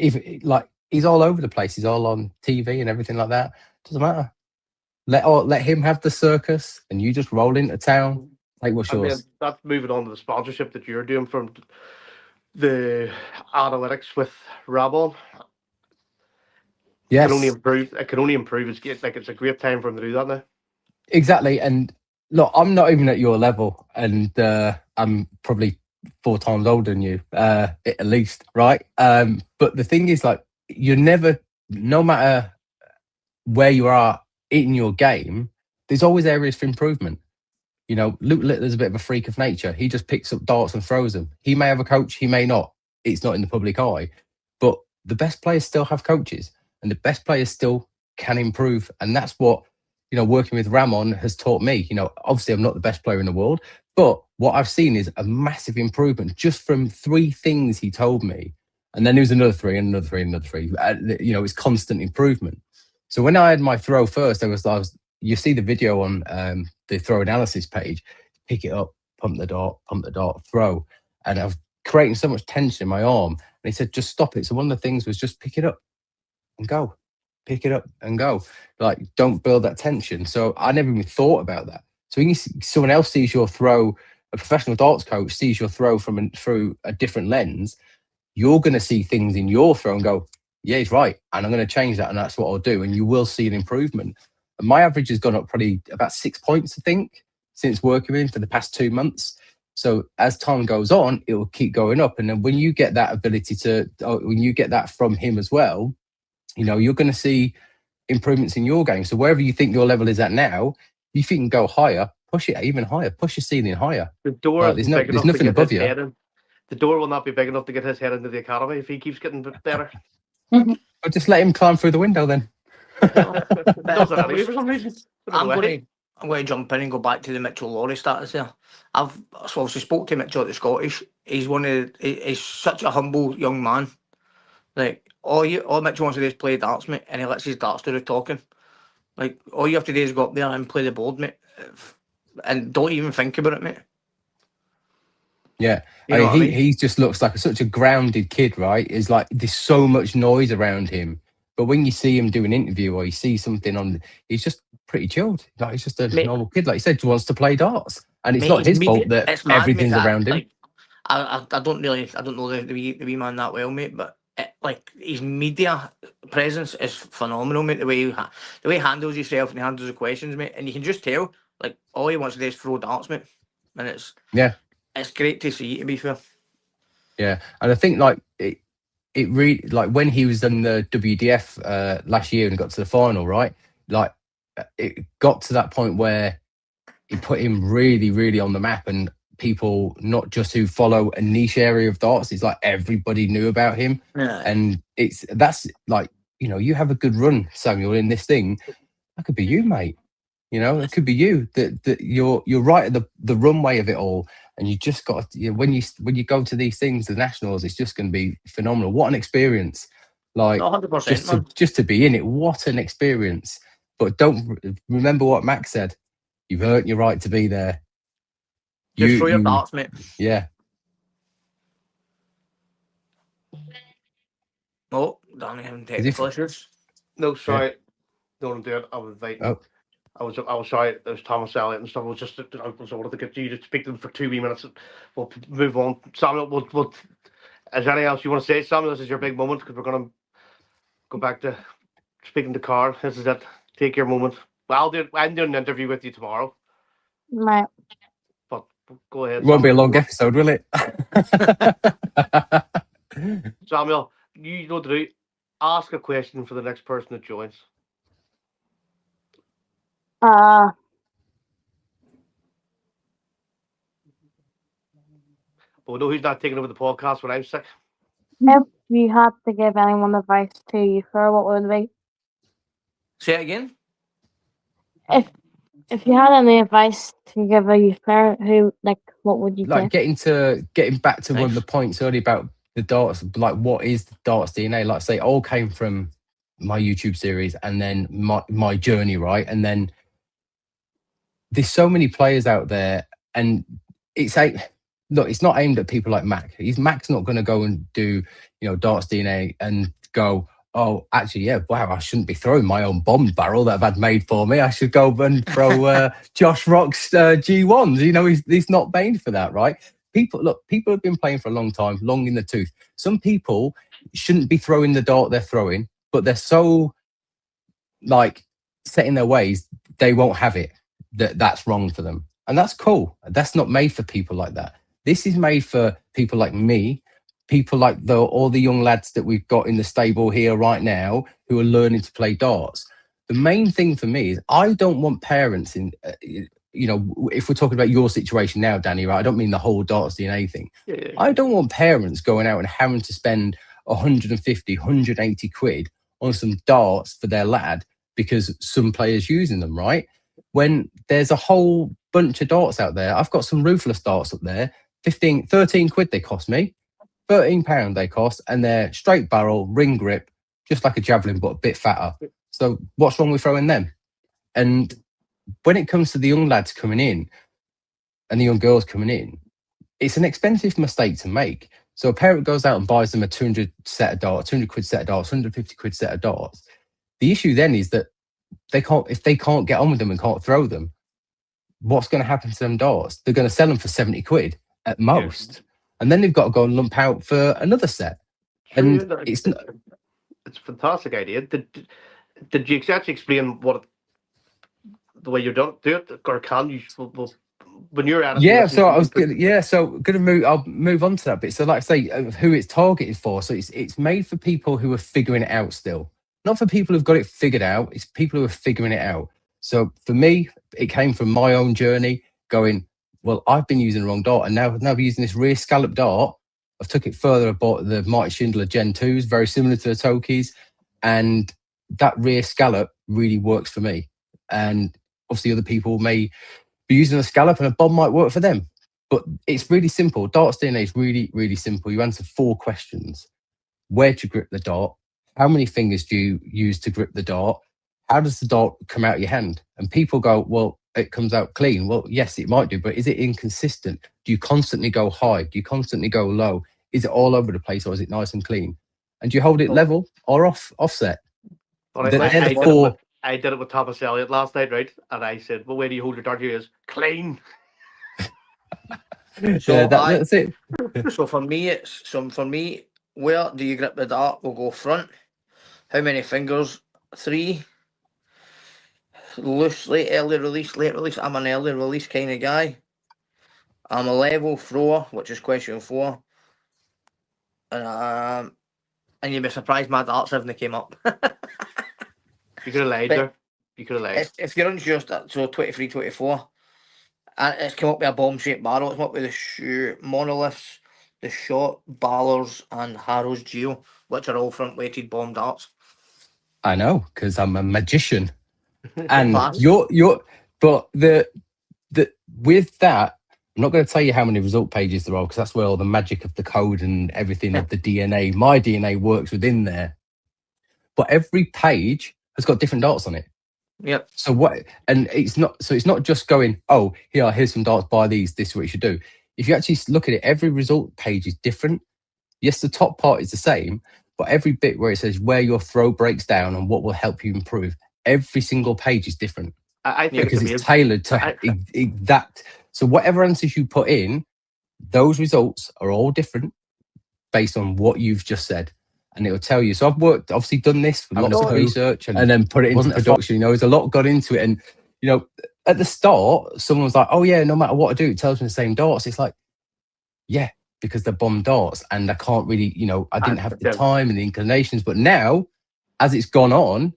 he's all over the place. He's all on TV and everything like that. Doesn't matter. Let him have the circus and you just roll into town. Like what's And then yours? that's moving on to the sponsorship that you're doing from the analytics with Rabon. Yes. Can only improve. It can only improve. It's a great time for him to do that now. Exactly. And look, I'm not even at your level, and I'm probably 4 times older than you, at least, right? But the thing is, like, you're never, no matter where you are in your game, there's always areas for improvement. You know, Luke Littler's a bit of a freak of nature. He just picks up darts and throws them. He may have a coach, he may not. It's not in the public eye. But the best players still have coaches, and the best players still can improve. And that's what, you know, working with Ramon has taught me. You know, obviously I'm not the best player in the world, but what I've seen is a massive improvement just from 3 things he told me. And then there was another 3 and another 3 and another 3. You know, it's constant improvement. So when I had my throw first, I was you see the video on the throw analysis page, pick it up, pump the dart, throw. And I was creating so much tension in my arm. And he said, just stop it. So one of the things was just pick it up and go. Pick it up and go. Like, don't build that tension. So I never even thought about that. So when someone else sees your throw, a professional darts coach sees your throw through a different lens, you're going to see things in your throw and go, yeah, he's right. And I'm going to change that. And that's what I'll do. And you will see an improvement. And my average has gone up probably about 6 points, I think, since working with him for the past 2 months. So as time goes on, it will keep going up. And then when you get that ability when you get that from him as well, you know, you're going to see improvements in your game. So wherever you think your level is at now, if you can go higher, push it even higher, push your ceiling higher. The door There's nothing above you. The door will not be big enough to get his head into the academy if he keeps getting better. I'll just let him climb through the window then. Does it anyway for some reason. I'm going to jump in and go back to the Mitchell Laurie status there. I've obviously spoke to Mitchell at the Scottish. He's such a humble young man. Like, all Mitchell wants to do is play darts, mate, and he lets his darts do the talking. Like, all you have to do is go up there and play the board, mate, and don't even think about it, mate. Yeah, You know what I mean? he just looks like such a grounded kid, right? It's like there's so much noise around him, but when you see him do an interview or you see something on, he's just pretty chilled. Like, he's just a normal kid, like you said, who wants to play darts, and it's not his fault that everything's around him. Like, I don't know the wee man that well, mate, but like, his media presence is phenomenal, mate. The way he handles himself and he handles the questions, mate, and you can just tell, like, all he wants to do is throw darts, mate, and it's great to see, to be fair. Yeah, and I think like it really, like when he was in the WDF last year and got to the final, right? Like, it got to that point where it put him really, really on the map, and people, not just who follow a niche area of darts, it's like everybody knew about him. Yeah. And that's like, you know, you have a good run, Samuel, in this thing. That could be you, mate. You know, it could be you. That you're right at the runway of it all, and you just got to, when you go to these things, the nationals, it's just going to be phenomenal. What an experience! Like, 100%, just to be in it, what an experience! But don't remember what Max said. You've earned your right to be there. Just throw your darts, mate. Yeah. Oh, Danny having technical issues. No, sorry. Don't do it. I was inviting. Oh. I was sorry. There was Thomas Elliott and stuff. I was ordered to get you to speak to them for 2 wee minutes. We'll move on. Samuel, is there anything else you want to say, Samuel? This is your big moment, because we're going to go back to speaking to Carl. This is it. Take your moment. Well, I'm doing an interview with you tomorrow. Right. But go ahead. It won't be a long episode, will it? Samuel, you know what to do. Ask a question for the next person that joins. But we know who's not taking over the podcast when I'm sick. If you had to give anyone advice to you for, what would it be? Say it again. If you had any advice to give a youth player, what would you Like, say? getting back to one of the points earlier about the darts, like, what is the darts DNA? Like, say, all came from my YouTube series and then my journey, right? And then there's so many players out there, and it's not aimed at people like Mac. Mac's not going to go and do, darts DNA and go, oh, actually, yeah, wow, I shouldn't be throwing my own bomb barrel that I've had made for me. I should go and throw Josh Rock's G1s. He's not made for that, right? People have been playing for a long time, long in the tooth. Some people shouldn't be throwing the dart they're throwing, but they're so, set in their ways, they won't have it. That's wrong for them. And that's cool. That's not made for people like that. This is made for people like me, people like all the young lads that we've got in the stable here right now who are learning to play darts. the main thing for me is I don't want parents in, you know, if we're talking about your situation now, Danny, right? I don't mean the whole darts DNA thing. Yeah. I don't want parents going out and having to spend 150, 180 quid on some darts for their lad because some players using them, right? When there's a whole bunch of darts out there. I've got some Ruthless darts up there, 13 quid they cost me, £13 they cost, and they're straight barrel, ring grip, just like a javelin, but a bit fatter. So what's wrong with throwing them? And when it comes to the young lads coming in and the young girls coming in, it's an expensive mistake to make. So a parent goes out and buys them a 200 set of darts, 200 quid set of darts, 150 quid set of darts. The issue then is that if they can't get on with them and can't throw them, what's going to happen to them darts? They're going to sell them for 70 quid at most. Yeah. And then they've got to go and lump out for another set. Sure, and yeah, it's a fantastic idea. Did you actually explain the way you do it, or can you? When you're at it, yeah. So I was gonna move. I'll move on to that bit. So, like I say, who it's targeted for. So it's made for people who are figuring it out still, not for people who've got it figured out. It's people who are figuring it out. So for me, it came from my own journey. Going, well, I've been using the wrong dart, and now I'm using this rear scallop dart. I've took it further. I bought the Mighty Schindler Gen 2s, very similar to the Tokis, and that rear scallop really works for me. And obviously, other people may be using a scallop, and a bomb might work for them. But it's really simple. Darts DNA is really, really simple. You answer 4 questions: where do you grip the dart? How many fingers do you use to grip the dart? How does the dart come out of your hand? And people go, well, it comes out clean. Well, yes, it might do, but is it inconsistent? Do you constantly go high? Do you constantly go low? Is it all over the place, or is it nice and clean? And do you hold it level or offset? Well, I did it with Thomas Elliott last night, right? And I said, well, where do you hold your dart? He is clean. So that's it. So for me, where do you grip the dart? We'll go front. How many fingers? 3. Loose, late release. I'm an early release kind of guy. I'm a level thrower, which is question 4. And you'd be surprised my darts haven't came up. You could have lied there. You could have lied. If you're unsure, so 23, 24. And it's come up with a bomb-shaped barrel. It's come up with the monoliths, the shot, Ballers, and Harrow's Geo, which are all front-weighted bomb darts. I know, because I'm a magician. And but with that, I'm not going to tell you how many result pages there are, because that's where all the magic of the code and everything of the DNA, my DNA works within there. But every page has got different darts on it. Yep. So it's not just going, oh, here's some darts, buy these, this is what you should do. If you actually look at it, every result page is different. Yes, the top part is the same, but every bit where it says where your throw breaks down and what will help you improve, every single page is different. I think because it's tailored to that. So whatever answers you put in, those results are all different based on what you've just said. And it'll tell you. So I've obviously done this with lots of research and then put it into production. You know, there's a lot got into it. And, you know, at the start, someone was like, oh yeah, no matter what I do, it tells me the same darts. It's like, yeah, because they're bomb darts and I can't really, you know, I didn't have the time and the inclinations. But now, as it's gone on,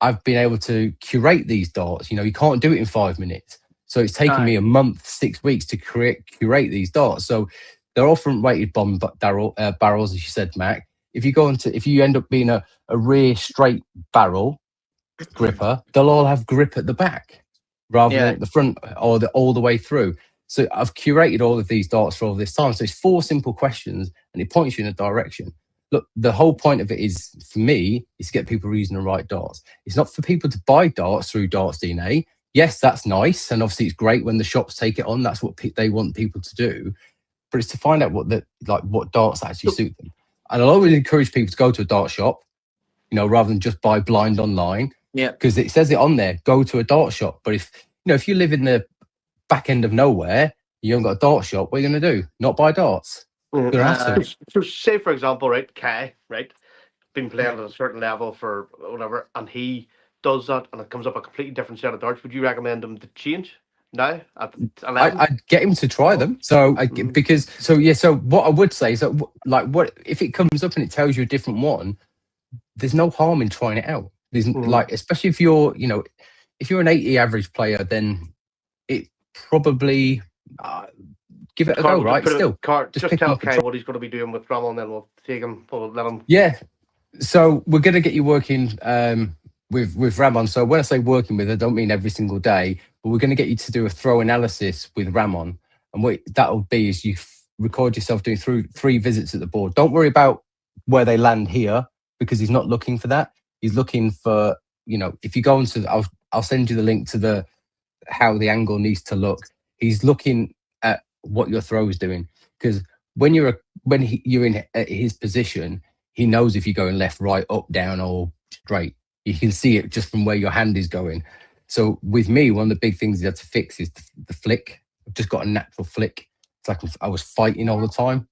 I've been able to curate these darts. You know, you can't do it in 5 minutes. So it's taken me a month, 6 weeks to curate these darts. So they're all front-weighted bomb barrels, as you said, Mac. If you end up being a rear straight barrel gripper, they'll all have grip at the back rather than at the front or all the way through. So I've curated all of these darts for all this time. So it's 4 simple questions and it points you in a direction. Look, the whole point of it is, for me, is to get people using the right darts. It's not for people to buy darts through Darts DNA. Yes, that's nice. And obviously it's great when the shops take it on. That's what they want people to do. But it's to find out what darts actually suit them. And I'll always encourage people to go to a dart shop, you know, rather than just buy blind online. Yeah. Because it says it on there, go to a dart shop. But if you live in the back end of nowhere, you haven't got a dart shop, what are you going to do? Not buy darts. So say, for example, right, Kai, right, been playing at a certain level for whatever, and he does that and it comes up a completely different set of darts. Would you recommend him to change now at 11? I'd get him to try them. So what I would say is that, what if it comes up and it tells you a different one, there's no harm in trying it out. There's Mhm. like, especially if you're, if you're an 80 average player, then it probably give it a go, right? Still, just Just pick him tell up and Kai try. what he's going to be doing with Ramon, then we'll take him. We'll let him. Yeah. So we're going to get you working with Ramon. So when I say working with, I don't mean every single day, but we're going to get you to do a throw analysis with Ramon. And what that'll be is you record yourself doing three visits at the board. Don't worry about where they land here, because he's not looking for that. He's looking for, if you go into, I'll send you the link to how the angle needs to look. He's looking at what your throw is doing, because when you're in his position, he knows if you're going left, right, up, down, or straight. You can see it just from where your hand is going. So with me, one of the big things you have to fix is the flick. I've just got a natural flick. It's like I was fighting all the time,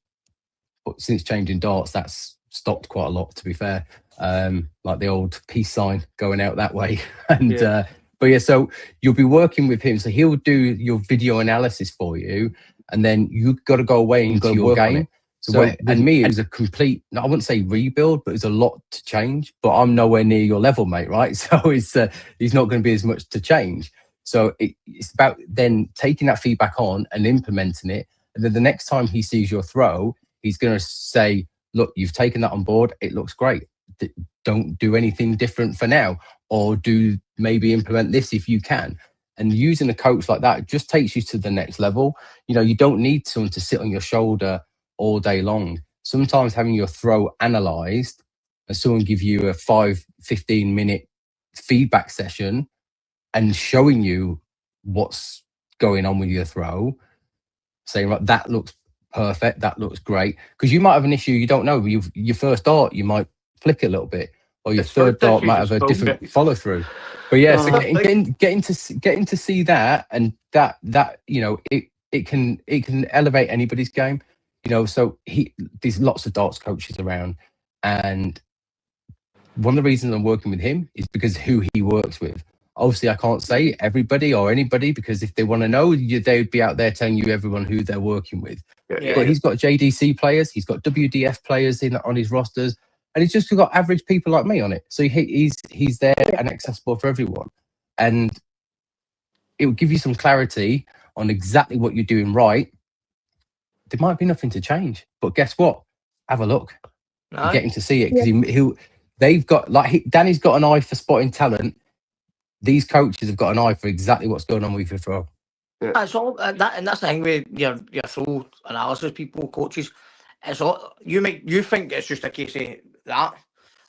but since changing darts, that's stopped quite a lot, to be fair. Like the old peace sign going out that way. And Yeah. but yeah, so you'll be working with him. So he'll do your video analysis for you, and then you've got to go away and go your game. So and me, it was a complete, I wouldn't say rebuild, but it's a lot to change. But I'm nowhere near your level, mate, right? So it's he's not going to be as much to change. So it's about then taking that feedback on and implementing it. And then the next time he sees your throw, he's going to say, look, you've taken that on board. It looks great. Don't do anything different for now, or do maybe implement this if you can. And using a coach like that just takes you to the next level. You don't need someone to sit on your shoulder all day long. Sometimes having your throw analyzed and someone give you a 5-15 minute feedback session and showing you what's going on with your throw, saying, right, that looks perfect, that looks great. Because you might have an issue, you don't know. Your first dart, you might flick it a little bit, or your It's third first dart issue might is have a phone different bits. follow through. But yeah, so Oh, getting to see that, and that it can elevate anybody's game. So there's lots of darts coaches around, and one of the reasons I'm working with him is because who he works with. Obviously, I can't say everybody or anybody, because if they want to know, they would be out there telling you everyone who they're working with. Yeah. But he's got JDC players, he's got WDF players on his rosters, and he's just got average people like me on it. So he's there and accessible for everyone, and it will give you some clarity on exactly what you're doing right. There might be nothing to change, but guess what? Have a look. Aye. Getting to see it, because they've got, like, Danny's got an eye for spotting talent. These coaches have got an eye for exactly what's going on with your throw. It's all that, and that's the thing with your throw analysis people, coaches. It's all you think it's just a case of that,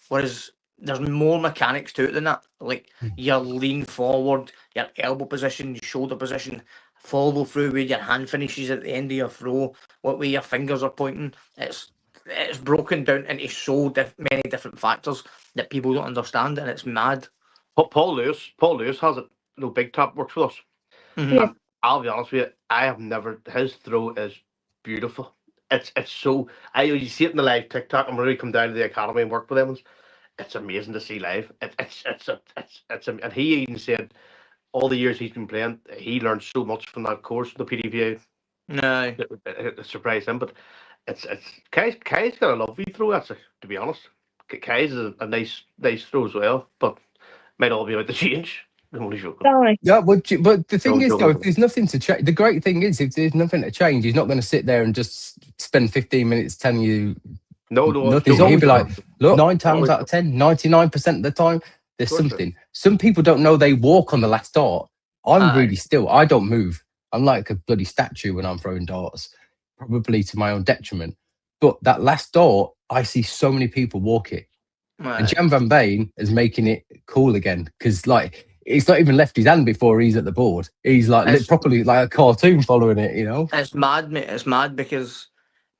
whereas there's more mechanics to it than that. Like your lean forward, your elbow position, your shoulder position, follow through where your hand finishes at the end of your throw, what way your fingers are pointing. It's broken down into so many different factors that people don't understand, and it's mad. Paul Lewis has it. Big Top works with us. Mhm. Yeah. I'll be honest with you, I have never. His throw is beautiful. It's so. You see it in the live TikTok. I'm ready to come down to the academy and work with them. It's amazing to see live. And he even said all the years he's been playing, he learned so much from that course, the PDPA. No. It surprised him, but it's Kai's got a lovely throw. Actually, to be honest, Kai's is a nice throw as well, but might all be about the change. I'm only joking. Sorry. Yeah, but the thing Don't is, joke though, with if there's nothing to change, the great thing is, if there's nothing to change, he's not going to sit there and just spend 15 minutes telling you No, nothing. it's He'll be like, look, 9 times always- out of 10, 99% of the time, there's Of course, something. Some people don't know they walk on the last dart. I'm Aye. really still. I don't move. I'm like a bloody statue when I'm throwing darts, probably to my own detriment. But that last dart, I see so many people walk it. And Jan Van Veen is making it cool again, because, like, it's not even left his hand before he's at the board. He's like properly like a cartoon following it, It's mad, mate. It's mad because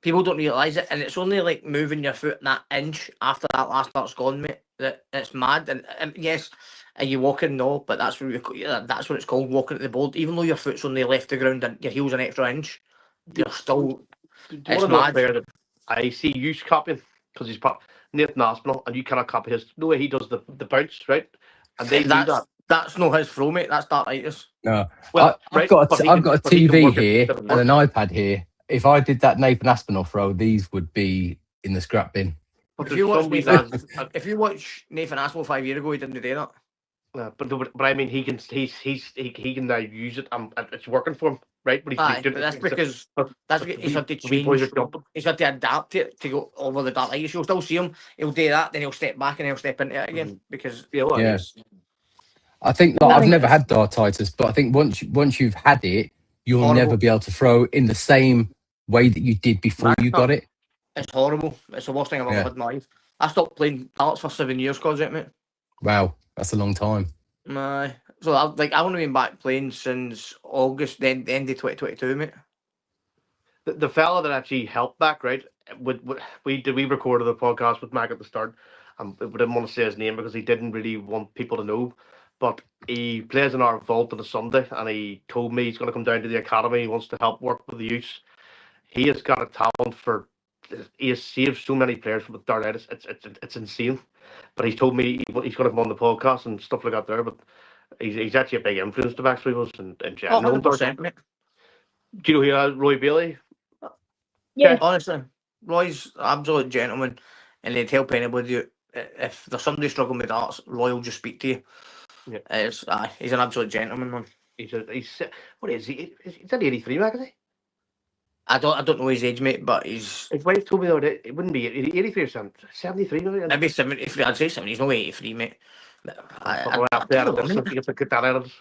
people don't realise it, and it's only like moving your foot that inch after that last dart's gone, mate. That it's mad. And yes, are you walking? No, but that's what it's called, walking at the board. Even though your foot's only left the ground and your heel's an extra inch, you're still. Do you It's want to know a mad. player that I see you copying, because he's Nathan Aspinall, and you cannot copy his. The way he does the bounce, right? And they do that. That's not his throw, mate. That's dartitis. No. Well, I've right, got but he I've can- got a but he can TV work it here different and an iPad here. If I did that Nathan Aspinall throw, these would be in the scrap bin. But If there's you watch somebody Nathan, that, if you watch Nathan Aspel 5 years ago, he didn't do that. but I mean, he can now use it, and it's working for him, right? But Aye, but that's because he's had to we boys change. are jumping. He's had to adapt it to go over the dark light. You'll still see him. He'll do that, then he'll step back and he'll step into it again because Yeah, well, Yeah. it's I think like, I've Nice. never had dartitis, but I think once you've had it, you'll Horrible. never be able to throw in the same way that you did before you got it. it's horrible. It's the worst thing I've ever Yeah. had in my life. I stopped playing darts for 7 years because of it, mate. Wow, that's a long time. Aye. So I've only been back playing since August, then the end of 2022, mate. the fella that actually helped back, right? We recorded the podcast with Mac at the start, and we didn't want to say his name because he didn't really want people to know. But he plays in our vault on a Sunday, and he told me he's going to come down to the academy. He wants to help work with the youth. He has got a talent for. He has saved so many players from the dartitis. It's insane. But he's told me he's going to come on the podcast and stuff like that there. But he's actually a big influence to Maxley was in general. 100%, mate. Do you know who Roy Bailey? Yeah. Honestly, Roy's an absolute gentleman, and he'd help anybody. If there's somebody struggling with darts, Roy will just speak to you. Yeah. He's an absolute gentleman, man. He's what is he? He's at 83, Mac, is he? I don't know his age, mate, but he's His wife told me the other day it wouldn't be 83 or something. 73 maybe. maybe 73. I'd say 70. He's no 83, mate. But I Up don't there, know, that's mate. if you get to get that out of us.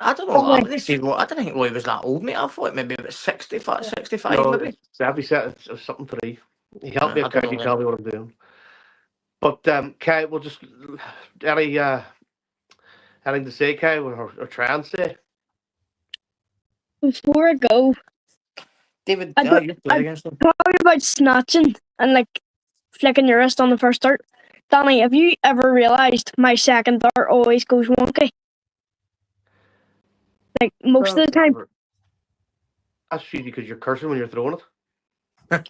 I don't know. Oh, I my- didn't say I didn't think Roy was that old, mate. I thought maybe about 65, 65 No, maybe. 70 set, it's something to read. He helped me I out, don't Kai, he know, tell me what I'm doing. But Kai, we'll just anything to say, Kai, or try and say. Before I go, David, I don't- you played against him. talking about snatching and like flicking your wrist on the first dart. Danny, have you ever realised my second dart always goes wonky? Like most of the time. That's usually because you're cursing when you're throwing it.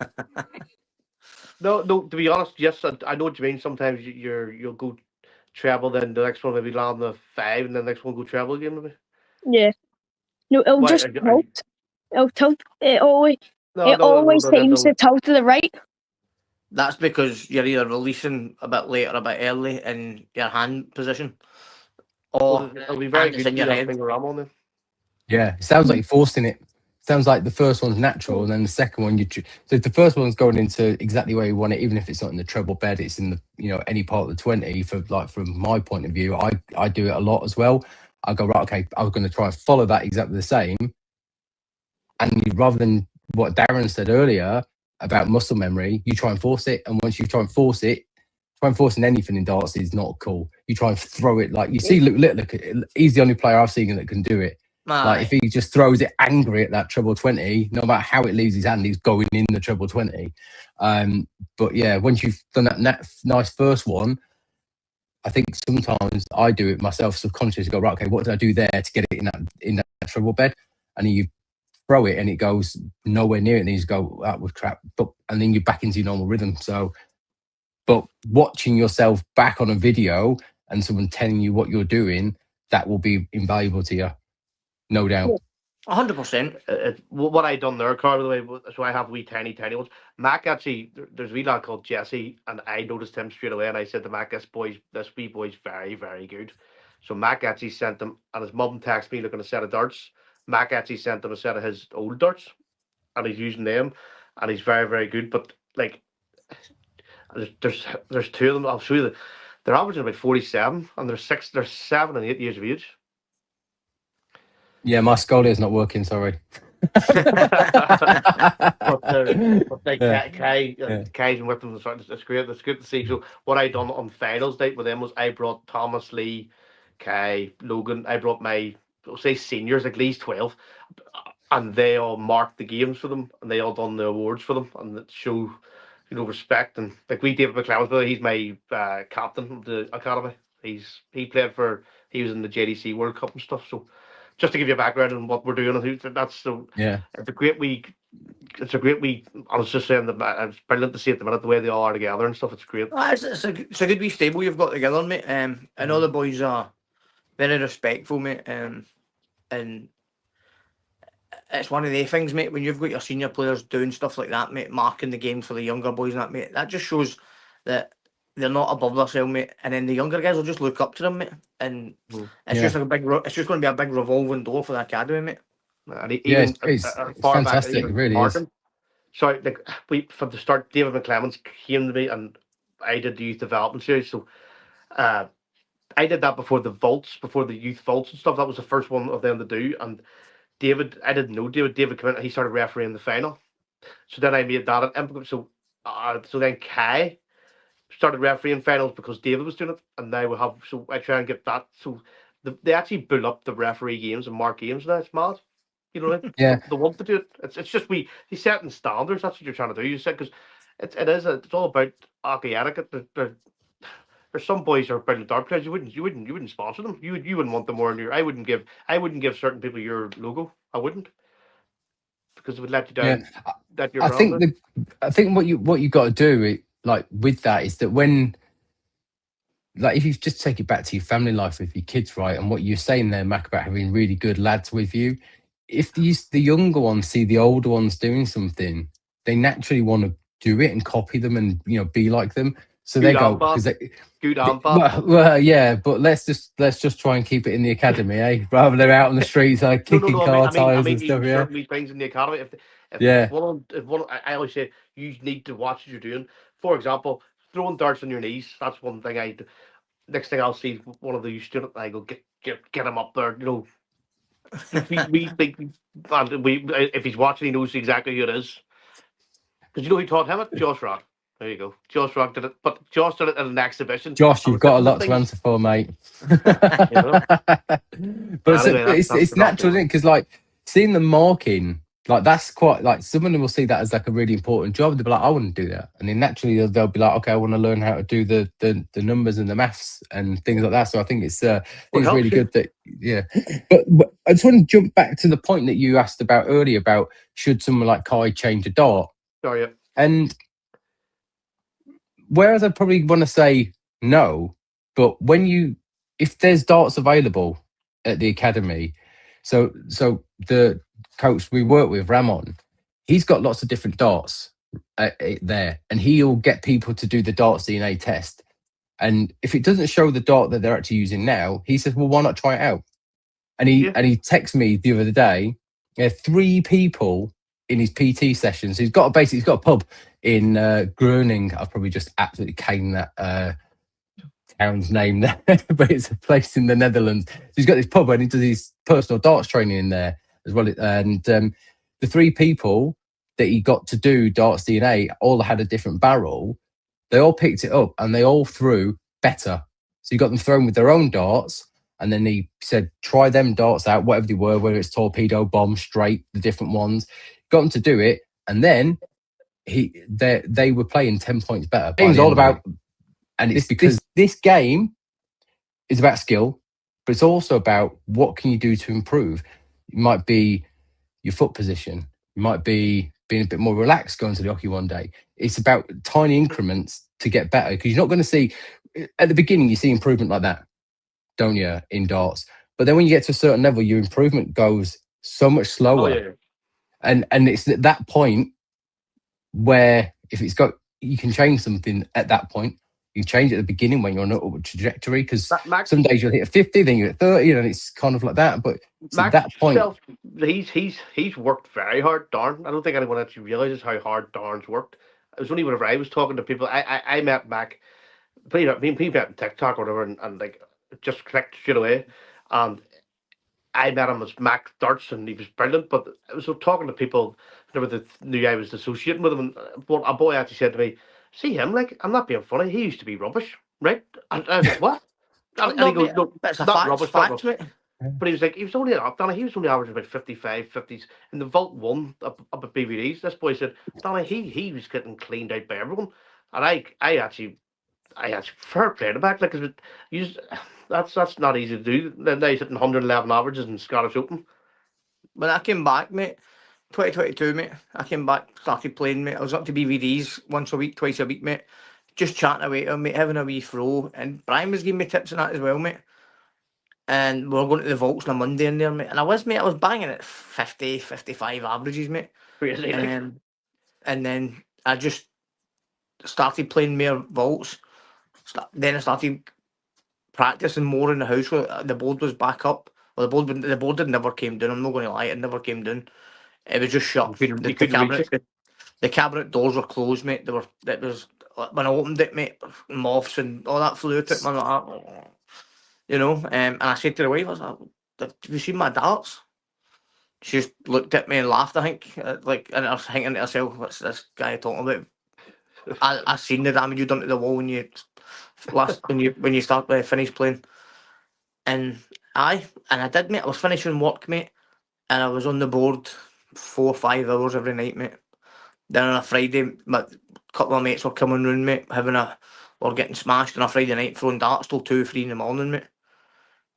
No, to be honest, yes, I know what you mean. Sometimes you'll go treble, then the next one maybe land the 5, and then the next one go treble again, maybe. Yeah. No, it'll Why, just are you- tilt. It'll tilt. It always No, always no, seems to tilt to the right. That's because you're either releasing a bit late or a bit early in your hand position, or It'll be very and it's good in to your get head. that finger ram on there. Yeah, it sounds like you're forcing it. Sounds like the first one's natural, and then the second one so if the first one's going into exactly where you want it, even if it's not in the treble bed, it's in the any part of the 20. From my point of view, I do it a lot as well. I go, right, okay, I'm going to try and follow that exactly the same, and rather than what Darren said earlier about muscle memory, you try and force it, and once you try and forcing anything in darts is not cool. You try and throw it like you see. Look, he's the only player I've seen that can do it. Like if he just throws it angry at that treble 20, no matter how it leaves his hand, he's going in the treble 20. But yeah, once you've done that nice first one, I think sometimes I do it myself subconsciously. Go, right, okay, what did I do there to get it in that treble bed? And then you throw it and it goes nowhere near it, and then you just go, that was crap. And then you're back into your normal rhythm. So, but watching yourself back on a video and someone telling you what you're doing, that will be invaluable to you. No doubt. 100%. What I done there, Carl, by the way, so I have wee tiny ones. Mac actually, there's a wee lad called Jesse, and I noticed him straight away, and I said to Mac, this wee boy's very, very good. So Mac actually sent him, and his mum texted me looking at a set of darts. Mac actually sent him a set of his old darts, and he's using them, and he's very, very good. But like, there's two of them. I'll show you they're averaging about 47, and they're 7 and 8 years of age. Yeah, my Scolier's not working, sorry. Kai's been with them. It's great. It's good to see. So what I done on finals night with them was I brought Thomas, Lee, Kai, Logan. I brought my seniors, like Lee's 12, and they all marked the games for them, and they all done the awards for them, and it show respect. And like David McClellan, he's my captain of the academy. He was in the JDC World Cup and stuff. So just to give you a background on what we're doing, it's a great week. It's a great week. I was just saying that it's brilliant to see at the minute the way they all are together and stuff. It's great. It's a good wee stable you've got together, mate. I know the boys are very respectful, mate. And it's one of the things, mate. When you've got your senior players doing stuff like that, mate, marking the game for the younger boys and that, mate, that just shows that they're not above themselves, mate. And then the younger guys will just look up to them, mate. And Mm. it's Yeah. just like it's just going to be a big revolving door for the academy, mate. And Yeah, even it's far back, fantastic. It even really is. Markham. Sorry, like from the start, David McClemens came to me, and I did the youth development series. So, I did that before the youth vaults and stuff. That was the first one of them to do. And David, I didn't know David. David came in and he started refereeing the final. So then I made that an implement. So then Kai started refereeing finals because David was doing it, and now we have. So I try and get that. So they actually build up the referee games and mark games now. It's mad. You know, what I mean? Yeah. They want to do it. It's just he's setting standards. That's what you're trying to do. You said because it's all about hockey etiquette. There's some boys who are brilliant dart players. You wouldn't sponsor them. You wouldn't want them more in your. I wouldn't give certain people your logo. I wouldn't, because it would let you down. Yeah. That your I brand. think I think what you got to do like with that is that when, like, if you just take it back to your family life with your kids, right, and what you're saying there, Mac, about having really good lads with you, if the younger ones see the older ones doing something, they naturally want to do it and copy them and be like them. So Good they go and bad. because Good and bad. well, yeah, but let's just try and keep it in the academy, eh? Rather than out on the streets like kicking car tires and stuff. Yeah, certainly things in the academy. Yeah. If one, I always say you need to watch what you're doing. For example, throwing darts on your knees. That's one thing I do. Next thing I'll see one of the youth students, I go get him up there. You know, we think, and if he's watching, he knows exactly who it is. Because you know who taught him it? Josh Rock. There you go. Josh Rock did it, but Josh did it at an exhibition. Josh, I you've was got a looking at lot to things. answer for, mate. know? But Anyway, it's that's natural, enough. isn't it? Because like seeing them marking, like that's quite like someone will see that as like a really important job. They'll be like, I wouldn't do that, and then naturally they'll be like, okay, I want to learn how to do the numbers and the maths and things like that. So I think it's really good that But I just want to jump back to the point that you asked about earlier about should someone like Kai change a dart, Sorry. and whereas I probably want to say no, but if there's darts available at the academy, so the coach we work with, Ramon, he's got lots of different darts there, and he'll get people to do the darts DNA test. And if it doesn't show the dart that they're actually using now, he says, well, why not try it out? And he texted me the other day, 3 people in his PT sessions. He's got a pub in Groningen. I've probably just absolutely caned that town's name there, but it's a place in the Netherlands. So he's got this pub and he does his personal darts training in there as well. And the 3 people that he got to do darts DNA all had a different barrel. They all picked it up and they all threw better. So he got them thrown with their own darts. And then he said, try them darts out, whatever they were, whether it's torpedo, bomb, straight, the different ones. Got them to do it. And then they were playing 10 points better. It's all about, and it's because this game is about skill, but it's also about what can you do to improve. It might be your foot position. It might be being a bit more relaxed going to the hockey one day. It's about tiny increments to get better, because you're not going to see, at the beginning, you see improvement like that, don't you, in darts? But then when you get to a certain level, your improvement goes so much slower. Oh, yeah. And it's at that point where you can change something at that point. You change it at the beginning when you're on an upward trajectory, because some days you'll hit a 50, then you're at 30, and it's kind of like that. But at that point, he's worked very hard. Darn, I don't think anyone actually realizes how hard Darn's worked. It was only whenever I was talking to people, I met Mac, me and he met on TikTok or whatever, and like just connected straight away. And I met him as Mac Darts, and he was brilliant. But I was talking to people whenever they knew I was associating with him, and a boy actually said to me, "See him? Like, I'm not being funny. He used to be rubbish, right?" And I was like, "What?" And he goes, "No, that's a not fact, rubbish, mate. But he was like, he was only averaging about 55, 50s in the Vault 1 up at BVDs. This boy said, Danny, he was getting cleaned out by everyone. And I actually fair play to back, like, that's not easy to do. Now he's hitting 111 averages in Scottish Open. When I came back, mate, 2022, mate, I came back, started playing, mate. I was up to BVDs once a week, twice a week, mate. Just chatting away to him, mate, having a wee throw. And Brian was giving me tips on that as well, mate. And we were going to the vaults on a Monday in there, mate. And I was banging at 50, 55 averages, mate. Crazy. And then I just started playing more vaults. Then I started practicing more in the house. The board was back up. Well, the board had never came down. I'm not going to lie, it never came down. It was just shut. You couldn't reach it. The cabinet doors were closed, mate. It was when I opened it, mate. Moths and all that flew out it, man. Like that. You know, and I said to the wife, I was like, "Have you seen my darts?" She just looked at me and laughed. I think, and I was thinking to herself, "What's this guy talking about?" I seen the damage you done to the wall when you finished playing, and I did, mate. I was finishing work, mate, and I was on the board 4 or 5 hours every night, mate. Then on a Friday, my couple of mates were coming round, mate, or getting smashed on a Friday night, throwing darts till 2 or 3 in the morning, mate.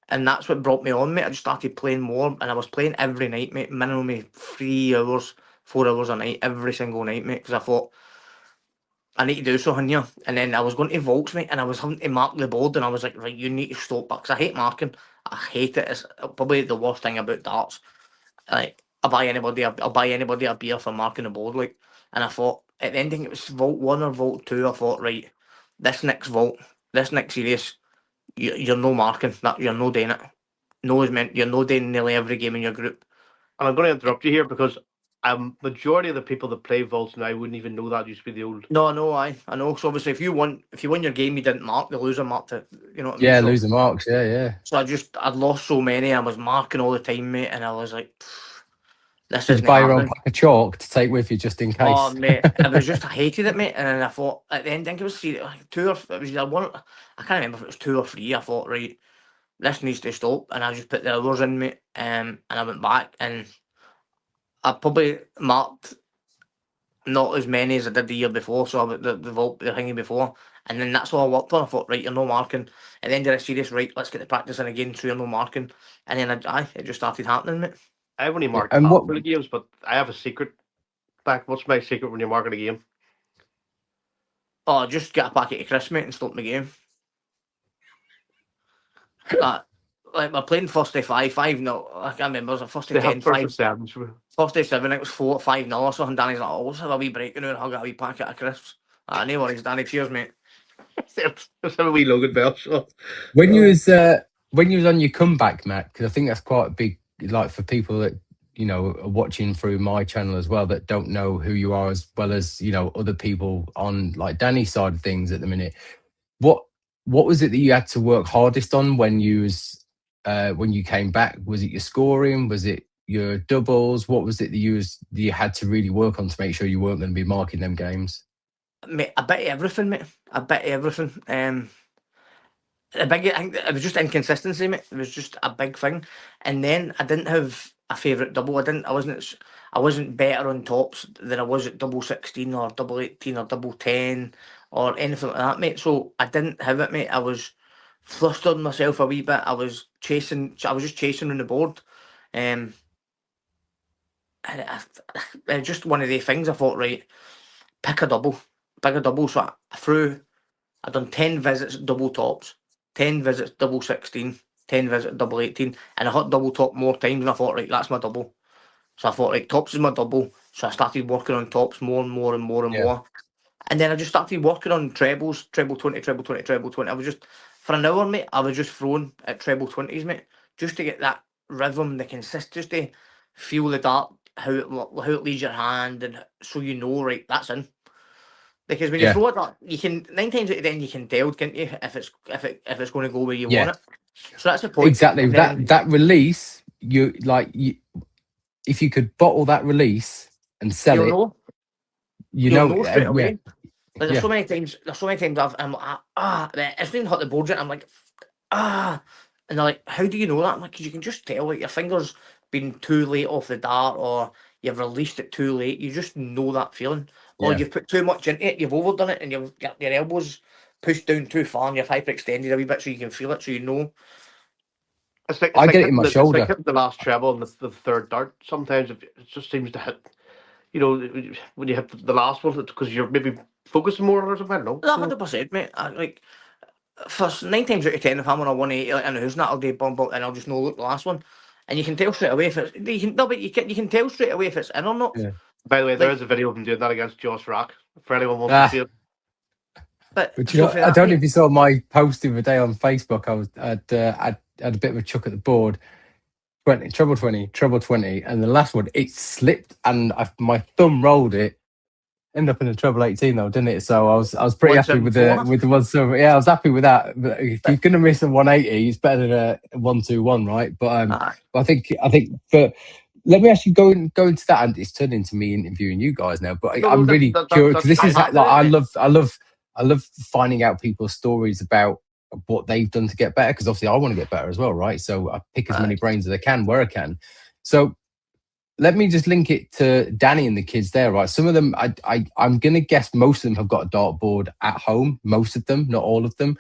And that's what brought me on, mate. I just started playing more, and I was playing every night, mate. Minimum 3 hours, 4 hours a night, every single night, mate. Because I thought, I need to do something here. And then I was going to vaults, mate, and I was having to mark the board, and I was like, right, you need to stop that, because I hate marking. I hate it. It's probably the worst thing about darts. Like, I'll buy anybody a beer for marking the board, like. And I thought, at the end, I think it was vault 1 or vault 2, I thought, right, this next series, you're no marking, that you're no doing it. No is meant, you're no doing nearly every game in your group. And I'm going to interrupt you here because majority of the people that play vaults now wouldn't even know that used to be the old. No, I know. So obviously, if you win your game, you didn't mark, the loser marked it. You know what I mean? Yeah, So, losing marks. Yeah. so I'd lost so many. I was marking all the time, mate, and I was like, this Did is you buy your own pack of chalk to take with you just in case? Oh, mate, I hated it, mate. And then I thought, at the end, I think it was like 2 or it was either 1. I can't remember if it was 2 or 3. I thought, right, this needs to stop, and I just put the hours in, mate. And I went back, and I probably marked not as many as I did the year before. So the vault, the thingy before, and then that's all I worked on. I thought, right, you're no marking. At the end of the series, right, let's get the practice in again, so you're no marking. And then it just started happening, mate. I've only marked and half what- of the games, but I have a secret. Back, what's my secret when you're marking a game? Oh, just get a packet of crisps, mate, and stop the game. Like we're playing first to 5-5. No, I can't remember. Was it first to They 10, have first 5? and seven. So First to 7. It was 4-5-0 or something. Danny's like, "Oh, let's have a wee break and I'll get a wee packet of crisps." No worries, Danny. Cheers, mate. let's have a wee Logan Bell shot. When you was on your comeback, Matt, because I think that's quite a big, like, for people that are watching through my channel as well that don't know who you are, as well as other people on like Danny's side of things at the minute. What was it that you had to work hardest on when you came back? Was it your scoring? Was it your doubles? What was it that you had to really work on to make sure you weren't going to be marking them games? Mate, a bit of everything, mate. A bit of everything. I think it was just inconsistency, mate. It was just a big thing. And then I didn't have a favourite double. I wasn't better on tops than I was at double 16 or double 18 or double 10 or anything like that, mate. So I didn't have it, mate. I was flustering myself a wee bit. I was just chasing on the board. And it's just one of the things. I thought, right, pick a double. So I done 10 visits double tops, 10 visits double 16, 10 visits double 18, and I hit double top more times, and I thought, right, that's my double. So I thought, right, tops is my double. So I started working on tops more and more and more and more. And then I just started working on trebles, treble 20, treble 20, treble 20. I was just, for an hour, mate, I was just throwing at treble 20s, mate, just to get that rhythm, the consistency, just to feel the dart, how it leaves your hand, and so right, that's in. Because when you throw it, you can 9 times out of 10 you can tell, can't you, if it's going to go where you want it. So that's the point. Exactly. That release, if you could bottle that release and sell it, you'll know straight away. Like, there's so many times I'm like, it's been hit the board yet. I'm like, and they're like, how do you know that? I'm like, because you can just tell, like, your fingers been too late off the dart, or you've released it too late. You just know that feeling. Or you've put too much into it, you've overdone it, and you've got your elbows pushed down too far, and you're hyperextended a wee bit, so you can feel it, so you know. I get it in my shoulder. It's like hitting the last treble and the third dart. Sometimes it just seems to hit. When you hit the last one, because you're maybe focusing more or something. I don't know. 100%, mate. For 9 times out of 10, if I'm on a 180 in the house, and that'll do bump up, and I'll just know, look, the last one, and you can tell straight away if it's. You can tell straight away if it's in or not. Yeah. By the way, there is a video of him doing that against Josh Rock. For anyone wants to see it. But But you know, for I that, don't know mate, if you saw my post the other day on Facebook. I had a bit of a chuck at the board. 20, treble 20, treble 20, and the last one it slipped, and my thumb rolled it. Ended up in the treble 18 though, didn't it? So I was pretty happy with 174. the 1 Yeah, I was happy with that. But if you're gonna miss a 180, it's better than a 121, right? Aye. But I think. But let me actually go into that, and it's turned into me interviewing you guys now. But No, I'm no, really curious because that's this I'm is fine. happy like with it, mate. I love finding out people's stories about what they've done to get better. Because obviously I want to get better as well, right? So I pick as many Aye. brains as I can where I can. So let me just link it to Danny and the kids there, right? Some of them, I'm gonna guess most of them have got a dartboard at home. Most of them, not all of them.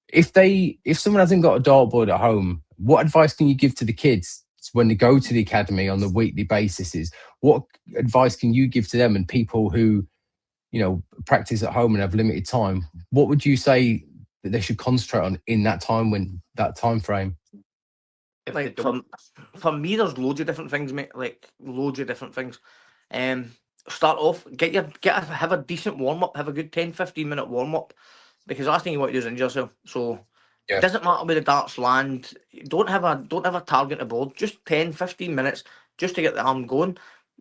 If someone hasn't got a dartboard at home, what advice can you give to the kids when they go to the academy on the weekly basis? What advice can you give to them and people who, practice at home and have limited time? What would you say that they should concentrate on in that time frame? If they Like don't, for me, there's loads of different things, mate. Like loads of different things. Um, Start off, have a decent warm up, have a good 10-15 minute warm up, because the last thing you want to do is injure yourself. So Yeah. it doesn't matter where the darts land. Don't have a target to board. Just 10-15 minutes just to get the arm going.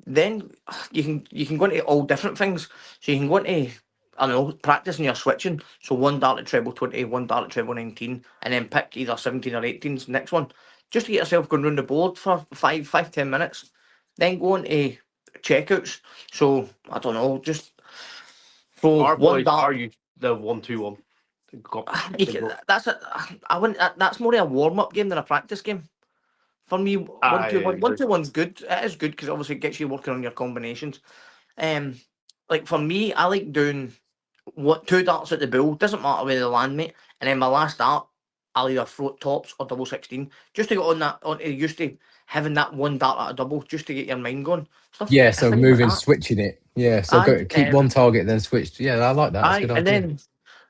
Then you can go into all different things. So you can go into, I don't know, practicing your switching. So one dart at treble 20, one dart at treble 19, and then pick either 17 or 18's next one. Just to get yourself going round the board for 5-10 minutes. Then go into checkouts. So I don't know, just throw our one boys are dart. used the 1-2-1. That's it. I wouldn't. That's more of a warm up game than a practice game. For me, one two one, I one two one's good. It is good because obviously it gets you working on your combinations. Um, like for me, I like doing two darts at the bull. Doesn't matter where they land, mate. And then my last dart, I'll either throw it tops or double 16, just to get on used to having that one dart at a double, just to get your mind going. Yeah, so Things like moving, that. switching it. Yeah, so Aye, keep one target, then switch. Yeah, I like that. That's a aye, good and idea. then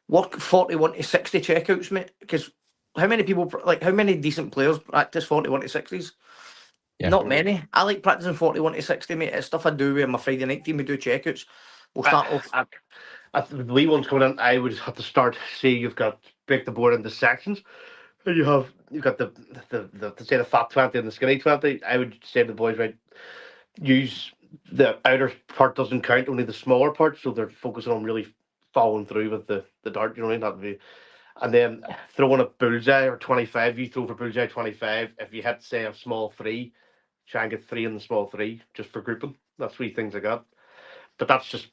work 41 to 60 checkouts, mate. Because how many decent players practice 41 to 60s? Yeah. Not many. I like practicing 41 to 60, mate. It's stuff I do with my Friday night team. We do checkouts. We'll start off. the wee ones coming in, I would have to start. See, you've got break the board into sections, and you've got the say the fat 20 and the skinny 20. I would say to the boys, right, use the outer part doesn't count, only the smaller part, so they're focusing on really following through with the dart. You know what I mean? That would be, and then throwing a bullseye or 25. You throw for bullseye 25. If you hit say a small three, try and get three in the small three just for grouping. That's three things I got. But that's just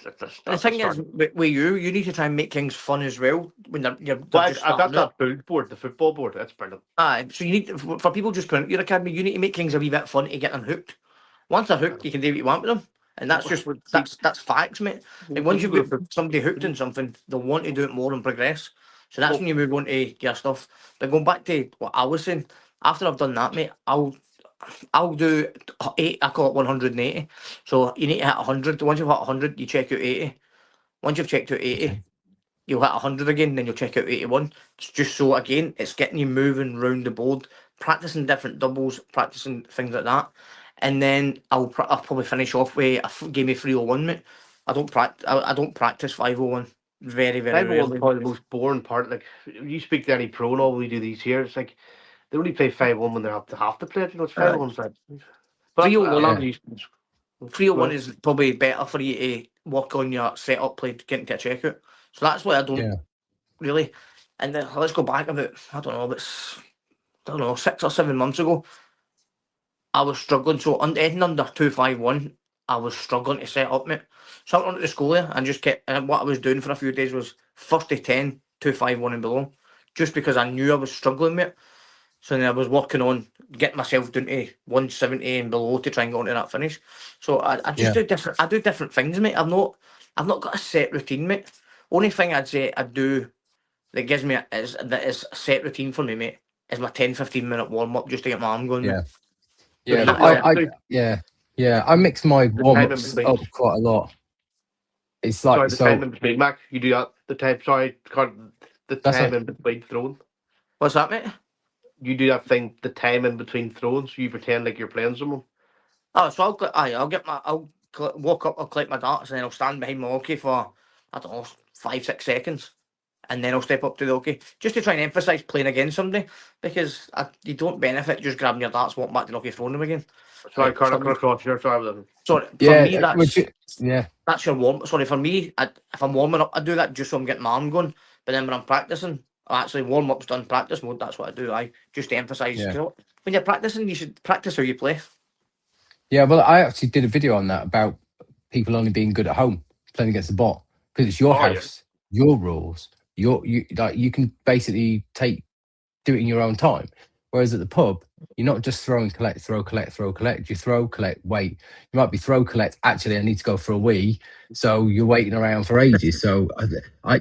that's The a thing is, start. with you need to try and make things fun as well when they're Well, just I've got starting out. that build board, the football board. That's brilliant. Aye, so you need for people just coming out your academy, you need to make things a wee bit fun to get them hooked. Once they're hooked, you can do what you want with them, and that's just that's facts, mate. Like once you've got somebody hooked in something, they'll want to do it more and progress. So that's when you move on to your stuff. But going back to what I was saying, after I've done that, mate, I'll do eight. I call it 180. So you need to hit 100. Once you've hit 100, you check out 80. Once you've checked out 80, Okay. you'll hit 100 again, then you'll check out 81. It's just so, again, it's getting you moving round the board, practicing different doubles, practicing things like that. And then I'll probably finish off with game of 301, mate. I don't practice 501. Very, very 501's rarely. probably the most boring part. Like you speak to any pro and all we do these here, it's like they only play 5-1 when they're up to half the play. You know, it's 5-1's like. But 301 a lot of Yeah. these. 301 is probably better for you to work on your setup play to get into a checkout. So that's why I don't Yeah. really. And then let's go back about, I don't know, 6 or 7 months ago. I was struggling. So anything under 251, I was struggling to set up, mate. So I went onto the school there and just kept. And what I was doing for a few days was first to 10, 251 and below, just because I knew I was struggling, mate. So then I was working on getting myself down to 170 and below to try and get onto that finish. So I just Yeah. do different. I do different things, mate. I've not got a set routine, mate. Only thing I'd say I do that gives me that is a set routine for me, mate, is my 10-15 minute warm up just to get my arm going, Yeah. mate. Yeah. That's I mix my The warm time in ups between. up quite a lot. It's Sorry, like the time so. in between, Mac. You do that. The time. Sorry, the That's time a, in between throwing. What's that, mate? You do that thing. The time in between throwing. So you pretend like you're playing someone. Oh, so I'll walk up, I'll collect my darts, and then I'll stand behind my hockey for, I don't know, 5-6 seconds, and then I'll step up to the okay, just to try and emphasise playing against somebody, because you don't benefit just grabbing your darts, walking back to the okay, throwing them again. Sorry, Right, Carl, I for cut across here. Sorry, I was Sorry, for Yeah, me yeah, that's your warm. Sorry, for me, if I'm warming up, I do that just so I'm getting my arm going. But then when I'm practicing, I actually warm up's done practice mode. That's what I do. I just to emphasise. Yeah. 'Cause when you're practicing, you should practice how you play. yeah. Well, I actually did a video on that about people only being good at home playing against the bot because it's your Oh, yeah. house, your rules. You can basically do it in your own time. Whereas at the pub, you're not just throw and collect, throw, collect, throw, collect. You throw, collect, wait. You might be throw, collect. Actually, I need to go for a wee. So you're waiting around for ages. So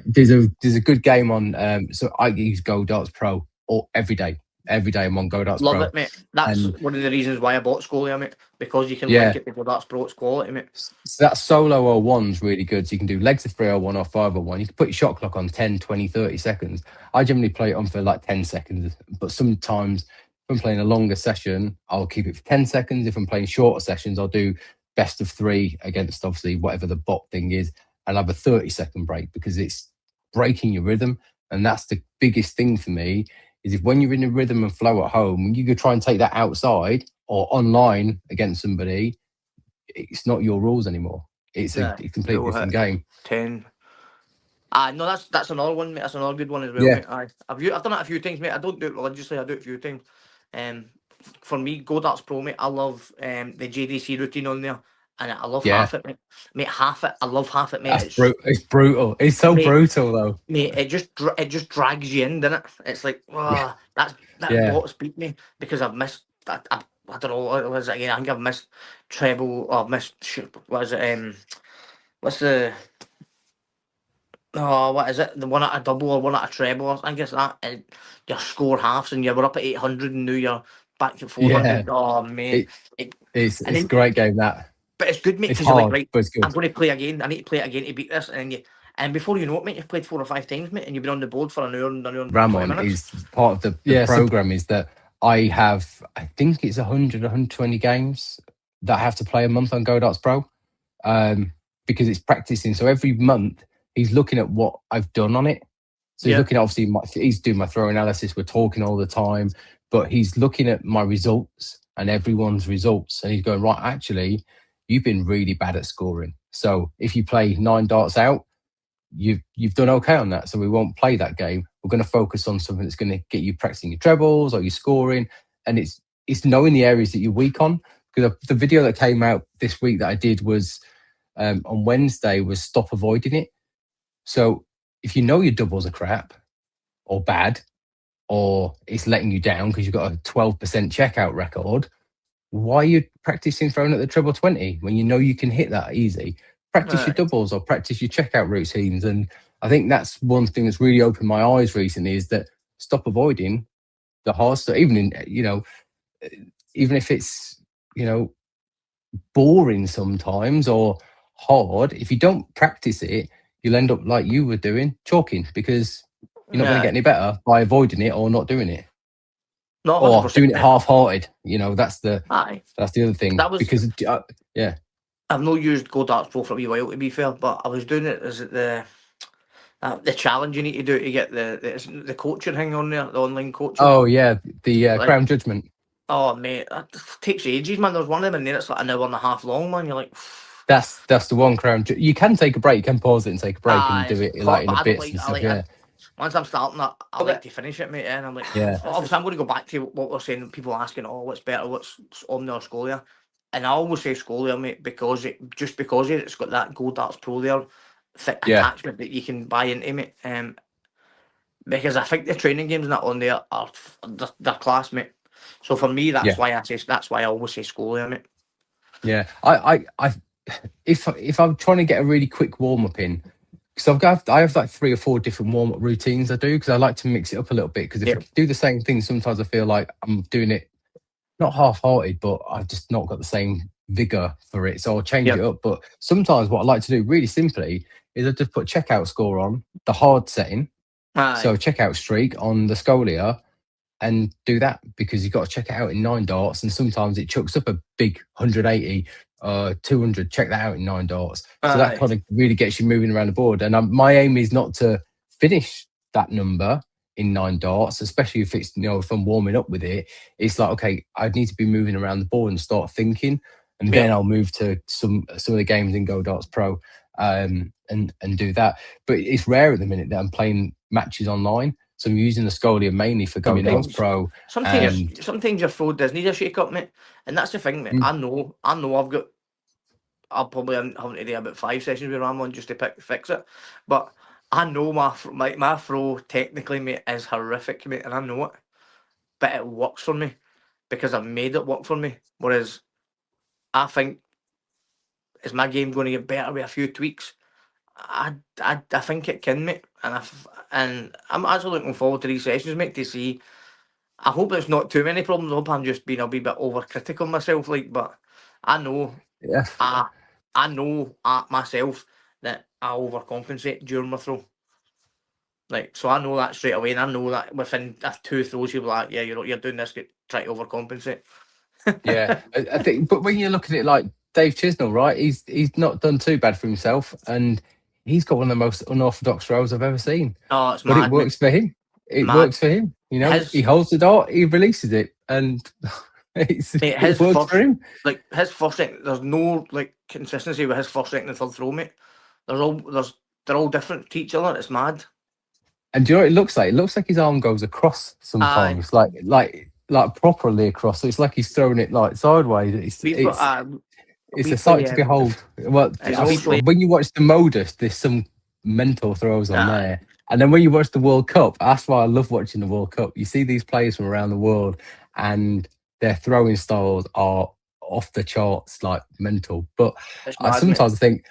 there's a good game on. So I use Go Darts Pro every day. Every day I'm on Go Darts Love Pro. it, mate. That's And- one of the reasons why I bought Scolia, mate. Because you can Yeah. link it to that's Pro. It's quality, mate. So that solo 01's really good. So you can do legs of 301 or 501. You can put your shot clock on 10, 20, 30 seconds. I generally play it on for like 10 seconds. But sometimes if I'm playing a longer session, I'll keep it for 10 seconds. If I'm playing shorter sessions, I'll do best of 3 against obviously whatever the bot thing is. And have a 30-second break because it's breaking your rhythm. And that's the biggest thing for me is if when you're in a rhythm and flow at home, you could try and take that outside or online against somebody, it's not your rules anymore. It's a completely go different ahead. game. 10. No, that's another one, mate. That's another good one as well, Yeah. mate. I've done it a few times, mate. I don't do it religiously. I do it a few times. For me, Go Darts Pro, mate. I love the JDC routine on there, and I love Yeah. half it, mate. Mate, half it. I love half it, mate. It's brutal. It's so Mate, brutal though. Mate, it just drags you in, doesn't it? It's like, wow, that Yeah. bot's beat me because I've missed. I don't know what it was again. I think I've missed treble. Or I've missed. What is it? What's the? Oh, what is it? The one at a double or one at a treble? I think it's that. And your score halves, and you were up at 800, and now you're back at 400. Yeah. Oh, mate. It's and a then- great game that. But it's good, mate, It's because you're hard, like, right, but it's good. I'm going to play again. I need to play it again to beat this. And before you know it, mate, you've played 4 or 5 times, mate, and you've been on the board for an hour and 20 Ramon minutes. is part of the program is that I have, I think it's 100, 120 games that I have to play a month on Go Darts Pro because it's practicing. So every month he's looking at what I've done on it. So he's looking at, obviously, he's doing my throw analysis. We're talking all the time, but he's looking at my results and everyone's results. And he's going, right, actually, you've been really bad at scoring. So if you play 9 darts out, you've done okay on that. So we won't play that game. We're going to focus on something that's going to get you practicing your trebles or your scoring. And it's knowing the areas that you're weak on. Because the video that came out this week that I did was on Wednesday was stop avoiding it. So if you know your doubles are crap or bad, or it's letting you down because you've got a 12% checkout record, why are you practicing throwing at the treble 20 when you know you can hit that easy? Practice your doubles or practice your checkout routines. And I think that's one thing that's really opened my eyes recently is that stop avoiding the hard stuff, even if it's, boring sometimes or hard. If you don't practice it, you'll end up like you were doing, chalking, because you're not going to get any better by avoiding it or not doing it. Not Or 100%, doing it mate. half-hearted. That's the Aye. that's the other thing. That was- because I've not used Go Darts Pro for a wee while, to be fair, but I was doing it as the challenge you need to do to get the coaching thing on there, the online coaching. oh yeah, the Like- Crown Judgment. Oh, mate, that takes ages, man. There's one of them in there that's like an hour and a half long, man. You're like, That's the one you can take a break. You can pause it and take a break Aye, and do it it's like in hot, the but I don't bits and I stuff. like Yeah, it. Once I'm starting, I like to finish it, mate. And I'm like, Yeah. obviously, I'm going to go back to what we're saying. People asking, oh, what's better, what's Omnia or Scolia? And I always say Scolia, mate, because it's got that Go Darts Pro there, Yeah. attachment that you can buy into, mate. Because I think the training games and that on there are they're class, mate. So for me, that's why I always say Scolia, mate. yeah. I if I'm trying to get a really quick warm up in, because I have like 3 or 4 different warm up routines I do because I like to mix it up a little bit. Because if I do the same thing, sometimes I feel like I'm doing it not half-hearted, but I've just not got the same vigor for it. So I'll change it up. But sometimes what I like to do really simply is I just put checkout score on the hard setting. Aye. So checkout streak on the Scolia and do that because you've got to check it out in 9 darts and sometimes it chucks up a big 180 200, check that out in 9 darts. So that Aye. kind of really gets you moving around the board. And my aim is not to finish that number in 9 darts, especially if it's, if I'm warming up with it. It's like, okay, I need to be moving around the board and start thinking, and then I'll move to some of the games in Go Darts Pro, and do that. But it's rare at the minute that I'm playing matches online, so I'm using the Scolia mainly for Go Darts Pro. Sometimes your phone does need a shake up, mate, and that's the thing, mate. I know I'll probably having to do about 5 sessions with Ramon just to fix it, but I know my throw technically, mate, is horrific, mate, and I know it, but it works for me because I've made it work for me. Whereas I think, is my game going to get better with a few tweaks? I think it can, mate, and I'm actually looking forward to these sessions, mate, to see. I hope there's not too many problems. I hope I'm just being a wee bit overcritical myself, but I know, I know myself that I overcompensate during my throw. So I know that straight away, and I know that within 2 throws you'll be like, yeah, you're doing this, try to overcompensate. Yeah, I think. But when you look at it like Dave Chisnell, right? He's not done too bad for himself, and he's got one of the most unorthodox throws I've ever seen. Oh, it's but mad, it works for him. It works for him. He holds the dart, he releases it, and it works for him. His first, there's no consistency with his first, second, and third throw, mate. They're all different to each other. It's mad. And do you know what it looks like? It looks like his arm goes across sometimes, like properly across. So it's like he's throwing it like sideways. It's a sight to behold. Well, when you watch the Modus, there's some mental throws on there. And then when you watch the World Cup, that's why I love watching the World Cup. You see these players from around the world, and their throwing styles are off the charts, like mental. But sometimes I think,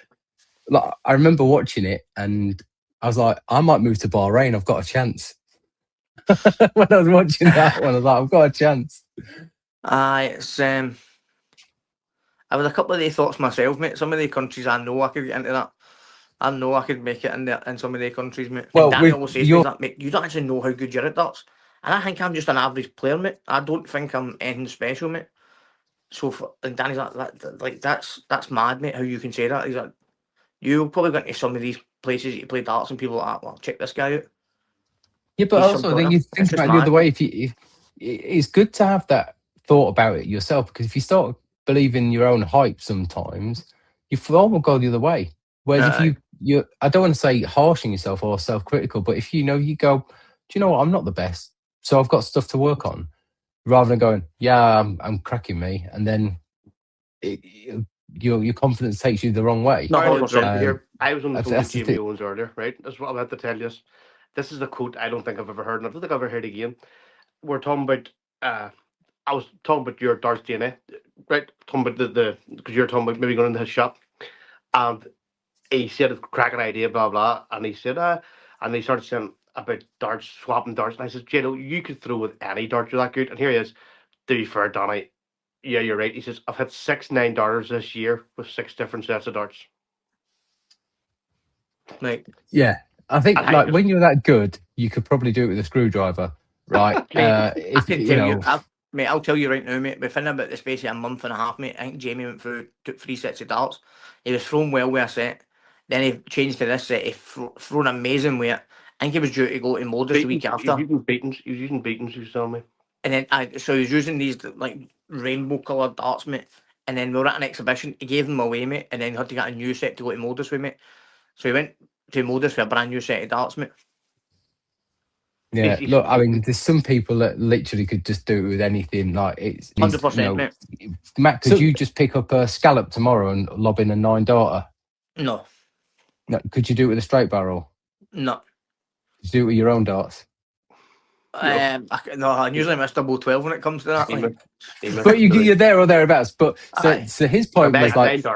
I remember watching it, and I was like, I might move to Bahrain. I've got a chance. When I was watching that one, I was like, I've got a chance. It's I was a couple of the thoughts myself, mate. Some of the countries I know I could get into that. I know I could make it in some of the countries, mate. Well, and Daniel will say that, mate, you don't actually know how good you're at darts. And I think I'm just an average player, mate. I don't think I'm anything special, mate. And Danny's like that's mad, mate, how you can say that. He's like, you'll probably go into some of these places that you play darts and people are like, well, check this guy out. Yeah, but also then you think about it the other way. If it's good to have that thought about it yourself, because if you start believing your own hype sometimes, your form will go the other way. Whereas if you I don't want to say harshing yourself or self-critical, but if you go, do you know what, I'm not the best, so I've got stuff to work on, rather than going, yeah, I'm cracking me, and then your confidence takes you the wrong way. I was on the phone with Jamie Owens earlier, right? That's what I'm about to tell you. This is a quote I don't think I've ever heard, and I don't think I've ever heard again. We're talking about, I was talking about your darts DNA, right? Talking about because you're talking about maybe going into his shop, and he said a cracking idea, blah blah, and he said, and he started saying about darts, swapping darts, and I said, Jado, you could throw with any dart, you're that good. And here he is. To be fair, Donny, yeah, you're right. He says, I've had 6 9-darters this year with 6 different sets of darts. Yeah, I think when you're that good, you could probably do it with a screwdriver, right? I can tell you, mate, I'll tell you right now, mate, within about the space of a month and a half, mate, I think Jamie took 3 sets of darts. He was thrown well with a set. Then he changed to this set. He thrown amazing with it. I think he was due to go to Modus the week after. He was using beatings, he was telling me. And then so he was using these rainbow coloured darts, mate. And then we were at an exhibition. He gave them away, mate. And then he had to get a new set to go to Modus with, mate. So he went to Modus with a brand new set of darts, mate. Yeah, look, I mean, there's some people that literally could just do it with anything. Like it's 100%, mate. Matt, could you just pick up a scallop tomorrow and lob in a 9-darter? No. Could you do it with a straight barrel? No. Could you do it with your own darts? No, I usually miss double 12 when it comes to that. But you're there or thereabouts. But so his point was like,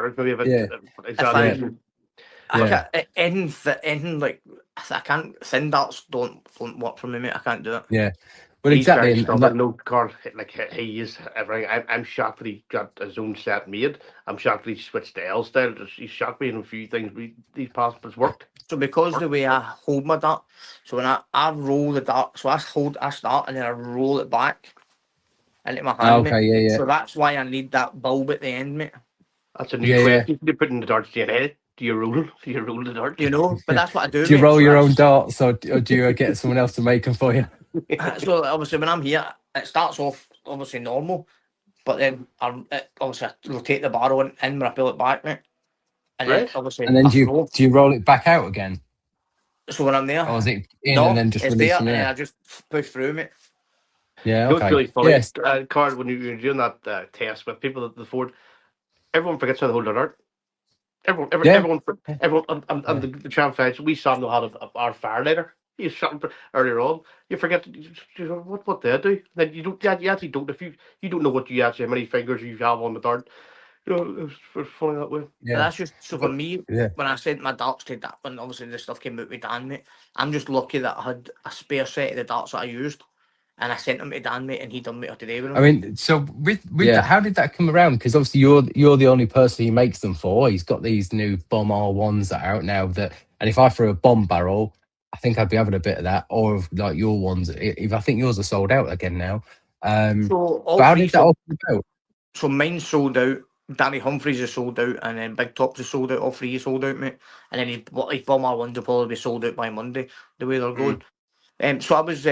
I can't. Thin darts don't work for me, mate. I can't do it. Yeah, but exactly. He's very no card. He is everything. I'm shocked that he got his own set made. I'm shocked that he switched to L style. He's shocked me in a few things. These possibles worked. So because the way I hold my dart, so when I roll the dart, so I start and then I roll it back into my hand. Okay, mate. So that's why I need that bulb at the end, mate. That's a new Yeah, question. You put in the darts DNA. Do you roll? Do you roll the dart? You know, but that's what I do. Do you mate, roll so your that's- own darts, or do you get someone else to make them for you? So obviously, when I'm here, it starts off obviously normal, but then obviously I rotate the barrel in when I pull it back, mate, and then Right. obviously And then I do throw. you roll it back out again, So when I'm there, or is it in no, and then just it's release there, from and then here? I just push through, mate. Yeah, You know what's okay. really funny, Yes. Card, when you're doing that test with people at the Ford, everyone forgets how to hold their dart. Everyone, Yeah. everyone, and the champ fights. We saw know how to our fire later. You shot him earlier on. You forget what they do. Then you don't. You actually don't. If you don't know what you actually how many fingers you have on the dart. You know, it's funny that way. But Yeah. that's just so for me. Yeah. When I sent my darts to that, when obviously the stuff came out with Dan, mate, I'm just lucky that I had a spare set of the darts that I used, and I sent them to Dan, mate, and he done me today with them. I mean, so with that, how did that come around? Because obviously you're the only person he makes them for. He's got these new bomb R1s that are out now. And if I threw a bomb barrel, I think I'd be having a bit of that. Or like your ones, if I think yours are sold out again now. So all But how three did that all come about? So mine sold out. Danny Humphries is sold out, and then Big Tops is sold out. All three is sold out, mate. And then his Bomber ones will probably be sold out by Monday. The way they're going. So I was.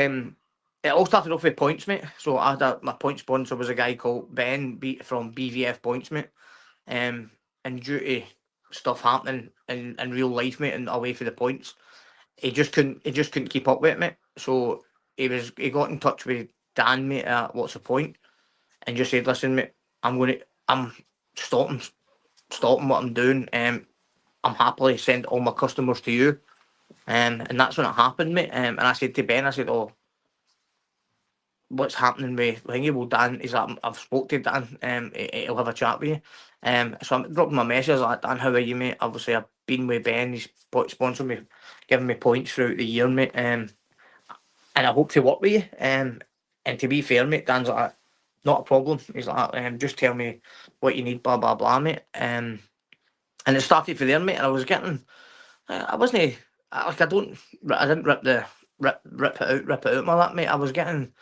It all started off with points, mate. So I had my point sponsor was a guy called Ben from BVF Points, mate. And due to stuff happening in real life, mate, and away for the points, he just couldn't keep up with it, mate. So he got in touch with Dan, mate, at What's the Point, and just said, listen, mate, I'm stopping what I'm doing. I'm happily send all my customers to you. And that's when it happened, mate. And I said to Ben, I said, oh, what's happening with Thingy? Well, Dan, I've spoke to Dan. He'll have a chat with you. So I'm dropping my message like, Dan, how are you, mate? Obviously, I've been with Ben. He's sponsored me, giving me points throughout the year, mate. And I hope to work with you. And to be fair, mate, Dan's like, not a problem. He's like, just tell me what you need, blah blah blah, mate. And it started for there, mate. And I was getting, I wasn't like I didn't rip it out my lap, mate. I was getting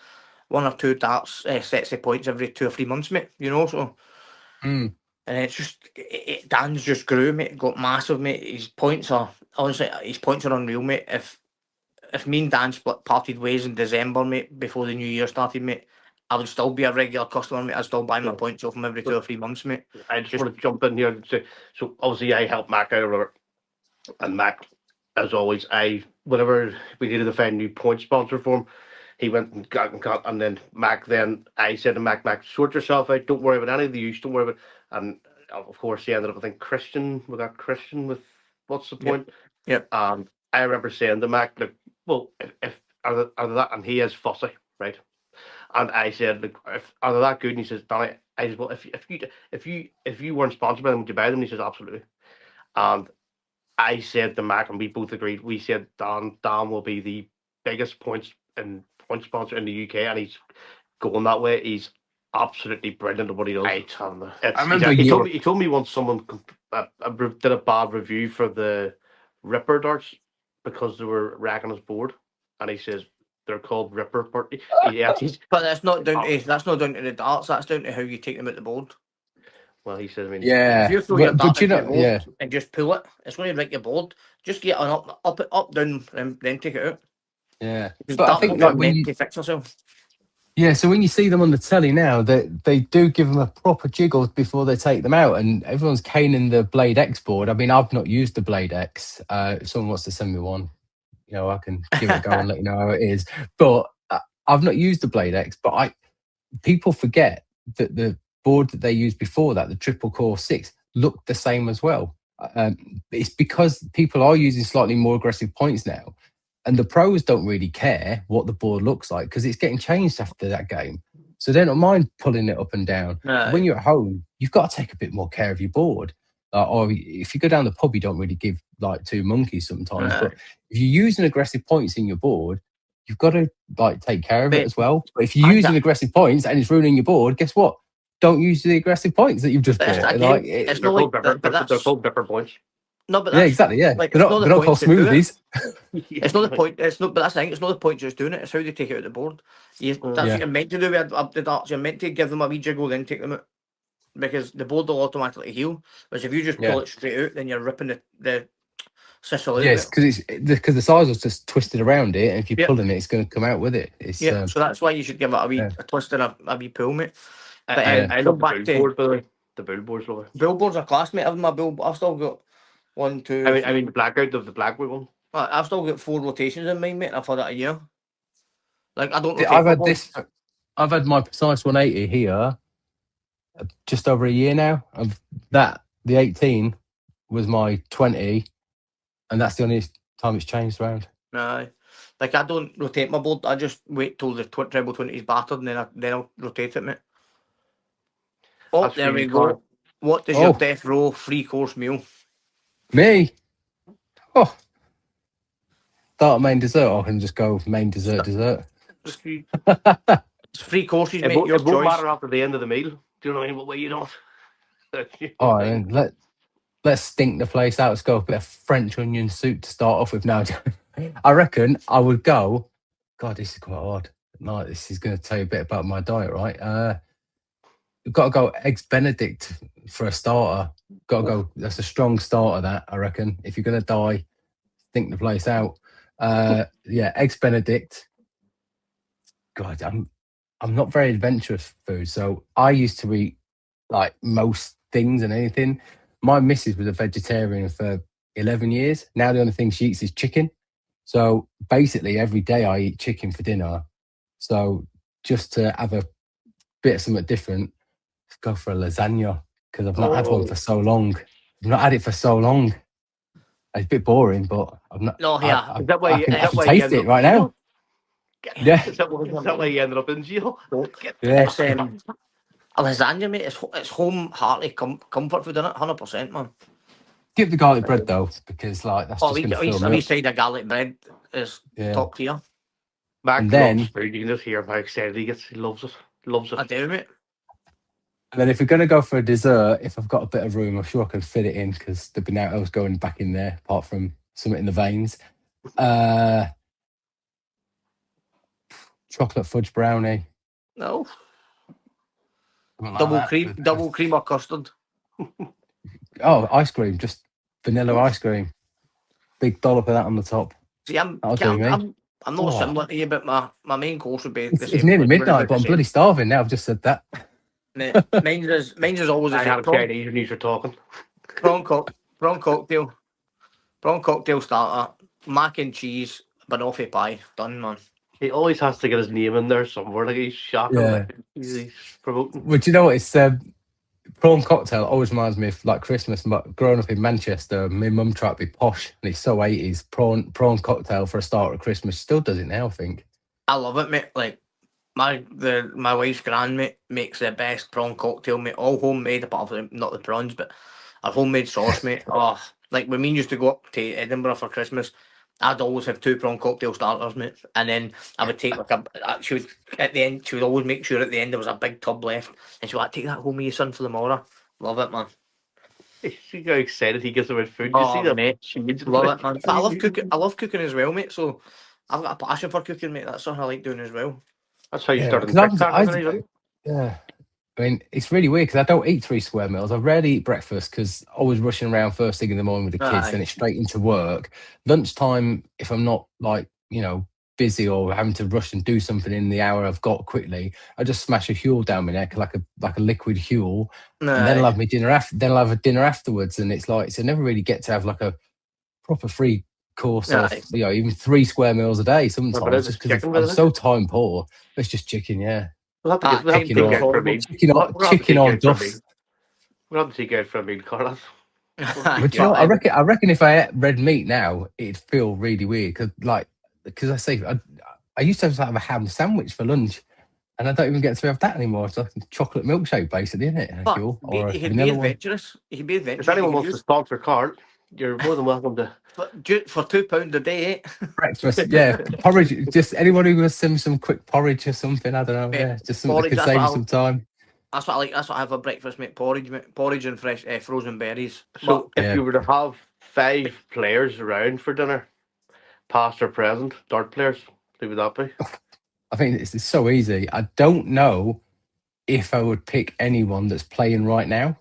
one or two darts sets of points every 2 or 3 months, mate. You know, so. Mm. And it's just Dan's just grew, mate. Got massive, mate. His points are unreal, mate. If me and Dan parted ways in December, mate, before the new year started, mate, I would still be a regular customer, mate. I'd still buy my points off him every 2 or 3 months, mate. I just want to jump in here and say, so obviously I helped Mac out a lot, and Mac, as always, whenever we needed to find a new point sponsor for him, he went and got, and then I said to Mac, sort yourself out. Don't worry about any of the use. Don't worry about, and of course he ended up, I think Christian with What's the Point? Yep. I remember saying to Mac, look, well, if are they that, and he is fussy, right? And I said, look, are they that good? And he says, Danny, I said, well, if you weren't sponsored by them, would you buy them? And he says, absolutely. And I said to Mac, and we both agreed. We said Dan will be the biggest point sponsor in the UK, and he's going that way. He's absolutely brilliant at what he does. I remember he told me once someone did a bad review for the Ripper darts because they were racking his board, and he says they're called Ripper Party. But that's not down to the darts. That's down to how you take them out the board. Well, he says, I mean, Yeah, If you throw your dart into the board yeah. and just pull it, it's going to break your board. Just get an up, down, and then take it out. Yeah, Because but I dart think boards like are when meant you, to fix yourself. yeah, so when you see them on the telly now, they do give them a proper jiggle before they take them out, and everyone's caning the Blade X board. I mean, I've not used the Blade X. If someone wants to send me one, you know, I can give it a go and let you know how it is. But I've not used the Blade X. But people forget that the board that they used before that, the Triple Core 6, looked the same as well. It's because people are using slightly more aggressive points now. And the pros don't really care what the board looks like because it's getting changed after that game. So they don't mind pulling it up and down. No. When you're at home, you've got to take a bit more care of your board. Or if you go down the pub, you don't really give like two monkeys sometimes. No. But if you're using aggressive points in your board, you've got to like take care of it as well. But if you're using aggressive points and it's ruining your board, guess what? Don't use the aggressive points that you've just But bought. it's not like that, but they're called Ripper points. No, but Yeah, that's, exactly. Yeah, like, they're it's not the point called to do it. smoothies. It's not the point. It's not. But that's the thing. It's not the point just doing it. It's how they take it out the board. That's what you're meant to do with the darts. You're meant to give them a wee jiggle, then take them out. because the board will automatically heal. Whereas if you just pull Yeah. it straight out, then you're ripping the sisal out. Yes, mate. because the sizel's just twisted around it, and if you're Yeah. pulling it, it's going to come out with it. It's Yeah, so that's why you should give it a wee yeah. a twist and a wee pull, mate. But, I go love the back bull to- board, by the way. The bull board's lovely. Billboards are class, mate. I've my bill. I've still got 1, 2. I mean the blackout of the Blackwood one. I've still got 4 rotations in mine, mate. I've had it a year. Like I don't. See, rotate I've my had board. this. I've had my precise 180 here, just over a year now. Of that, the 18 was my 20, and that's the only time it's changed around. Aye. Like I don't rotate my board. I just wait till the treble 20 is battered, and then I'll rotate it, mate. Oh, That's there we really go. hard. What is your Oh. death row 3-course meal? Me? Oh, start main dessert. I can just go main dessert. It's 3 courses, It mate. won't, Your it won't choice. matter after the end of the meal. Do you know what I mean? What way you don't? Oh, and let's stink the place out. Let's go a bit of French onion soup to start off with. Now, I reckon I would go. God, this is quite hard. No, this is going to tell you a bit about my diet, right? You've got to go eggs Benedict for a starter. Got to go. That's a strong starter. That I reckon. If you're going to die, stink the place out. Yeah, eggs Benedict. God, I'm not very adventurous food, so I used to eat like most things and anything. My missus was a vegetarian for 11 years. Now the only thing she eats is chicken. So basically every day I eat chicken for dinner. So just to have a bit of something different, let's go for a lasagna because I've not had one for so long. I've not had it for so long. It's a bit boring, but I've not. No, yeah. Is that why? I can is that why you taste ended it up right in now. jail? Yeah. Is that why you ended up in jail? Yeah. It's a lasagna, mate. It's home hearty comfort food, isn't it? 100%, man. Give the garlic bread though, because like that's Oh, just going to a fill wee me up. side of garlic bread is Yeah. top tier. Mac And then- loves food. You can just hear how excited he gets. He loves it. Loves it. I do, mate. And then if we're going to go for a dessert, if I've got a bit of room, I'm sure I can fit it in because there'd be no else going back in there apart from something in the veins. Chocolate fudge brownie. No. something like Double that. cream, double cream or custard. Oh, ice cream, just vanilla ice cream. Big dollop of that on the top. See, I'm That'll do me. I'm not Oh. similar to you, but my main course would be It's nearly midnight, but I'm bloody starving now. I've just said that. Mine's is always I the had same. a Chinese when you were talking. Prawn cocktail starter, mac and cheese, banoffee pie. Done, man. He always has to get his name in there somewhere. Like he's shocking. Yeah. Like, he's promoting. Well, do you know what? It's prawn cocktail always reminds me of like Christmas. Growing up in Manchester, my mum tried to be posh, and it's so 80s. Prawn cocktail for a start at Christmas. Still does it now, I think. I love it, mate. Like my wife's grandmate makes the best prawn cocktail, mate. All homemade, apart from not the prawns, but a homemade sauce, mate. Oh, like when me used to go up to Edinburgh for Christmas, I'd always have 2 prawn cocktail starters, mate. And then I would take like she would at the end. She would always make sure at the end there was a big tub left, and she would like, take that home with your son for tomorrow. Love it, man. See how excited he gets about food. You Oh, see that? mate. Shades Love it, man. But I love cooking. I love cooking as well, mate. So I've got a passion for cooking, mate. That's something I like doing as well. That's how you Yeah, started. 'cause TikTok, I- isn't it? Yeah. I mean, it's really weird because I don't eat 3 square meals. I rarely eat breakfast because I was rushing around first thing in the morning with the kids, Aye. then it's straight into work. Lunchtime, if I'm not like, busy or having to rush and do something in the hour I've got quickly, I just smash a Huel down my neck like a liquid Huel, and then I'll have my dinner then I'll have a dinner afterwards. And it's like, so I never really get to have like a proper 3 course or Aye. even 3 square meals a day sometimes, but it's just just because chicken, I'm isn't it? so time poor. It's just chicken, yeah. We'll have to Ah, get, we'll have to chicken take out for a meal. Chicken on, We'll have to chicken take on out for a dust. meal. We'll have to take out for a meal, Carlos. But you know, I reckon if I ate red meat now, it'd feel really weird because I say I used to have a ham sandwich for lunch, and I don't even get to have that anymore. It's like a chocolate milkshake, basically, isn't it? But Huel, you or a can be vanilla one. adventurous. You can be adventurous. If anyone You wants can to sponsor Carl, you're more than welcome to. for £2 a day, eh? Breakfast, yeah, porridge. Just anyone who wants to send me some quick porridge or something. I don't know. Mate, Yeah, just something that porridge, could that's save what me I'll- some time. That's what I like. That's what I have for breakfast, mate. Porridge and fresh frozen berries. So if Yeah. you were to have 5 players around for dinner, past or present, dart players, who would that be? I think it's so easy. I don't know if I would pick anyone that's playing right now.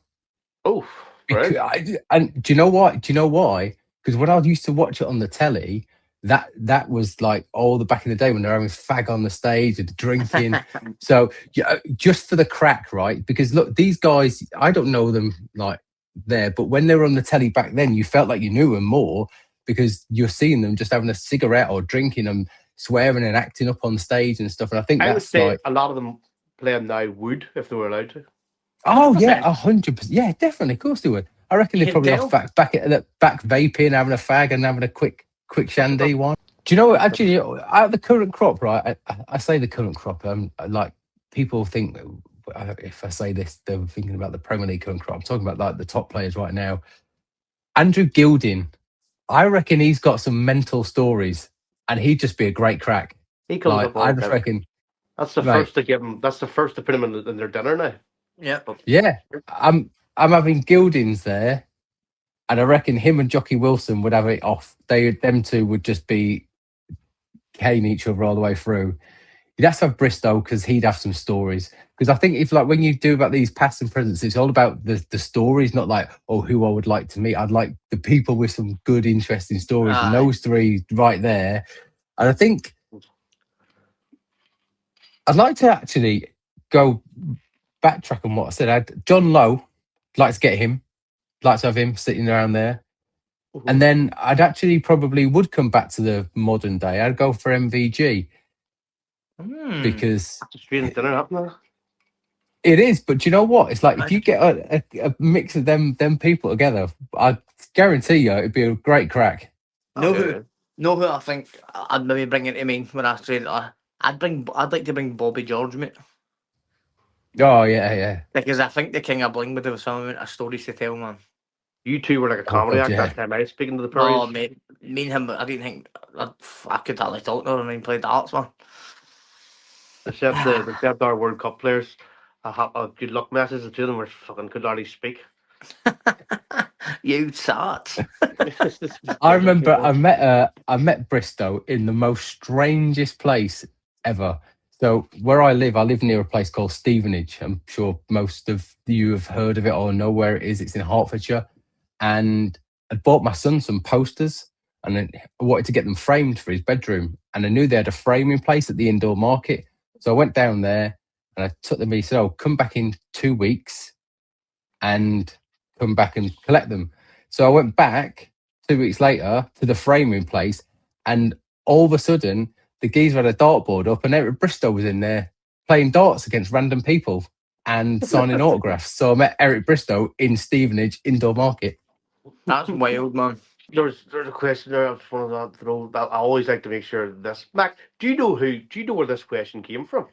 Oh, right. And do you know what? Do you know why? Because when I used to watch it on the telly, that was like all the back in the day when they're having fag on the stage and drinking. So yeah, just for the crack, right? Because look, these guys, I don't know them like there, but when they were on the telly back then, you felt like you knew them more because you're seeing them just having a cigarette or drinking and swearing and acting up on stage and stuff. And I think I would that's say like, a lot of them playing now would if they were allowed to. oh yeah, 100%. Yeah, definitely. Of course they would. I reckon You they're can probably tell. back vaping, having a fag, and having a quick shandy one. Do you know what? Actually, out of the current crop, right? I say the current crop. Like people think if I say this, they're thinking about the Premier League current crop. I'm talking about like the top players right now. Andrew Gilding, I reckon he's got some mental stories, and he'd just be a great crack. He comes Like up all I the just time. reckon, That's the Right. first to give him. That's the first to put him in their dinner now. Yeah. yeah, I'm having Gildings there. And I reckon him and Jockey Wilson would have it off. Them two would just be cane each other all the way through. You'd have to have Bristow because he'd have some stories. Because I think if like when you do about these past and presents, it's all about the stories, not like, oh, who I would like to meet. I'd like the people with some good, interesting stories. And Aye. those three right there. And I think I'd like to actually go backtrack on what I said. John Lowe, like to get him, like to have him sitting around there. And then I'd actually probably would come back to the modern day. I'd go for MVG because Just straight dinner up now. it is. But do you know what? It's like if you get a mix of them people together, I guarantee you it'd be a great crack. Know Okay. who I think I'd maybe bring into mind when I say that? I'd like to bring Bobby George, mate. Oh yeah. Because I think the King of Bling would have some amount of stories to tell, man. You two were like a Oh, comedy God, act yeah. that time. I was speaking to the Oh, Prairies. mate, me and him, I didn't think I could hardly talk to him and play darts, man. Except our World Cup players. A good luck message. The two of them were fucking could hardly speak. You sart. I remember I met Bristow in the most strangest place ever. So where I live near a place called Stevenage. I'm sure most of you have heard of it or know where it is. It's in Hertfordshire. And I bought my son some posters and then I wanted to get them framed for his bedroom. And I knew they had a framing place at the indoor market. So I went down there and I took them. He said, oh, come back in 2 weeks and come back and collect them. So I went back 2 weeks later to the framing place and all of a sudden the geezer had a dartboard up and Eric Bristow was in there playing darts against random people and signing autographs. So I met Eric Bristow in Stevenage indoor market. That's wild, man. There's a question there. I just wanted to throw that. I always like to make sure this. Mac, do you know where this question came from?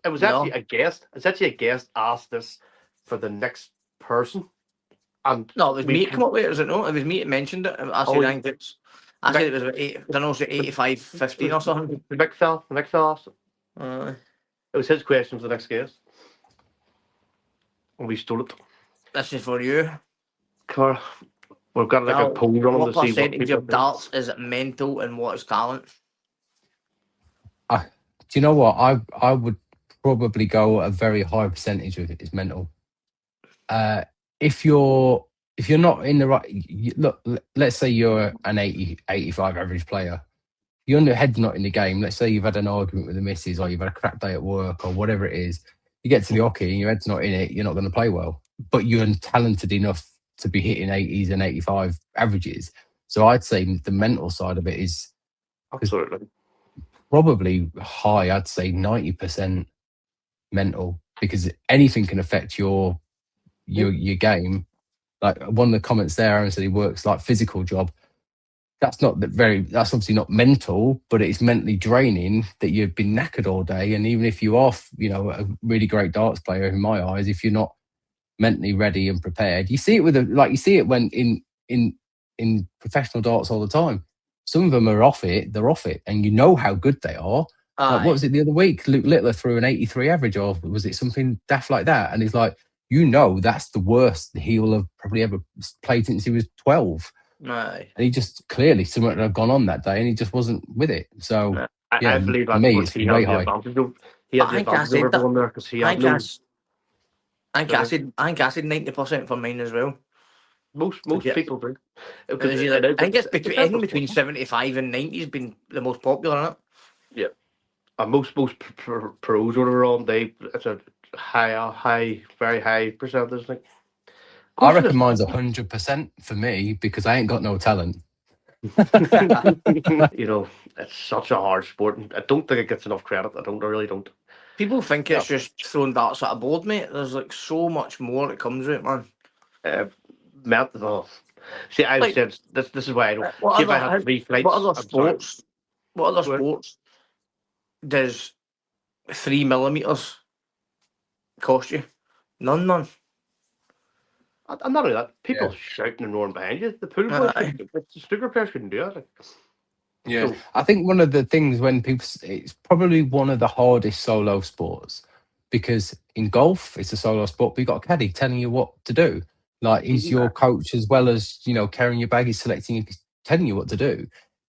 It was No. actually a guest. It's actually a guest asked this for the next person. And No, it was we me can- that come up with it, was it not? It was me that mentioned it. I said, Oh, I think it's. I said it was about 85-15 or something. The big fella asked it. Uh, It was his question for the next guest. And we stole it. this is for you. Car. We've got like Now, a poll running what to see what percentage people of darts is mental and what is talent? Do you know what? I would probably go a very high percentage of it is mental. If you're not in the right look, let's say you're an 80, 85 average player. Your head's not in the game. Let's say you've had an argument with the missus or you've had a crap day at work or whatever it is. You get to the hockey and your head's not in it, you're not going to play well. But you're talented enough to be hitting 80s and 85 averages. So I'd say the mental side of it is Absolutely. probably high. I'd say 90% mental because anything can affect your game. Like one of the comments there, Aaron said he works like physical job. That's obviously not mental, but it's mentally draining that you've been knackered all day. And even if you are, a really great darts player in my eyes, if you're not mentally ready and prepared, you see it when in professional darts all the time. Some of them are off it, and you know how good they are. Like, what was it the other week? Luke Littler threw an 83 average, or was it something daft like that? And he's like, that's the worst he'll have probably ever played since he was 12. Aye. And he just clearly something had gone on that day and he just wasn't with it. So Yeah, I believe for that's me, what it's he way has the high. advantage of. He has I the think I advantage of said that. everyone there because he I has think no. I, s- I think I said 90% for mine as well. Most Yeah. people do. It Because was either, I think it's it's a between, better anything between sport. 75 and 90 has been the most popular, isn't it? And most pros that are on, it's a very high percentage. Like, of I course it reckon is. mine's 100% for me because I ain't got no talent. You know, it's such a hard sport, and I don't think it gets enough credit. I really don't. People think Yeah. it's just throwing darts at a board, mate. There's like so much more that comes with it, man. Mental. See, I've Like, said this is why I don't. what See, if I other, had 3 flights, what other I'm sorry. sports? What other Go ahead. sports does 3 millimeters cost you? None, man. And not only that, people Yeah. shouting and roaring behind you. The pool boys, Aye. the snooker players couldn't do it. Like, Yeah, so, I think one of the things when people, it's probably one of the hardest solo sports because in golf it's a solo sport, but you got a caddy telling you what to do. Like he's your coach as well as carrying your bag, he's selecting you, telling you what to do.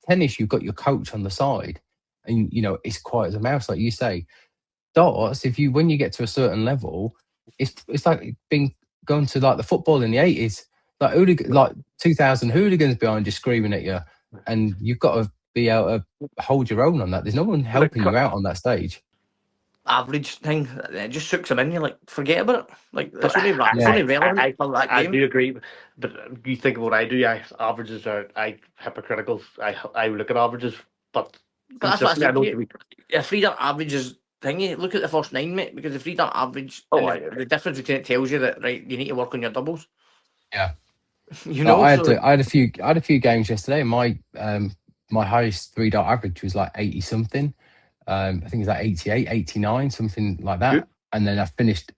Tennis, you've got your coach on the side, and it's quiet as a mouse, like you say. Darts, when you get to a certain level, it's like being going to like the football in the 80s, like 2000 hooligans behind you screaming at you, and you've got to be able to hold your own on that. There's no one helping you out on that stage. Average thing, it just sucks them in. You like forget about it. Like but it's only relevant for that I game. do agree, but you think of what I do. Averages are hypocritical. I look at averages, but But that's what I consistently, I said know to to you. be. A free dart average is thingy. Look at the first 9, mate, because the free dart average Oh, and the difference between it tells you that right, you need to work on your doubles. Yeah. You No, know, I so had a few games yesterday. And my highest 3 dart average was like 80 something. I think it was like 88, 89, something like that. Good. And then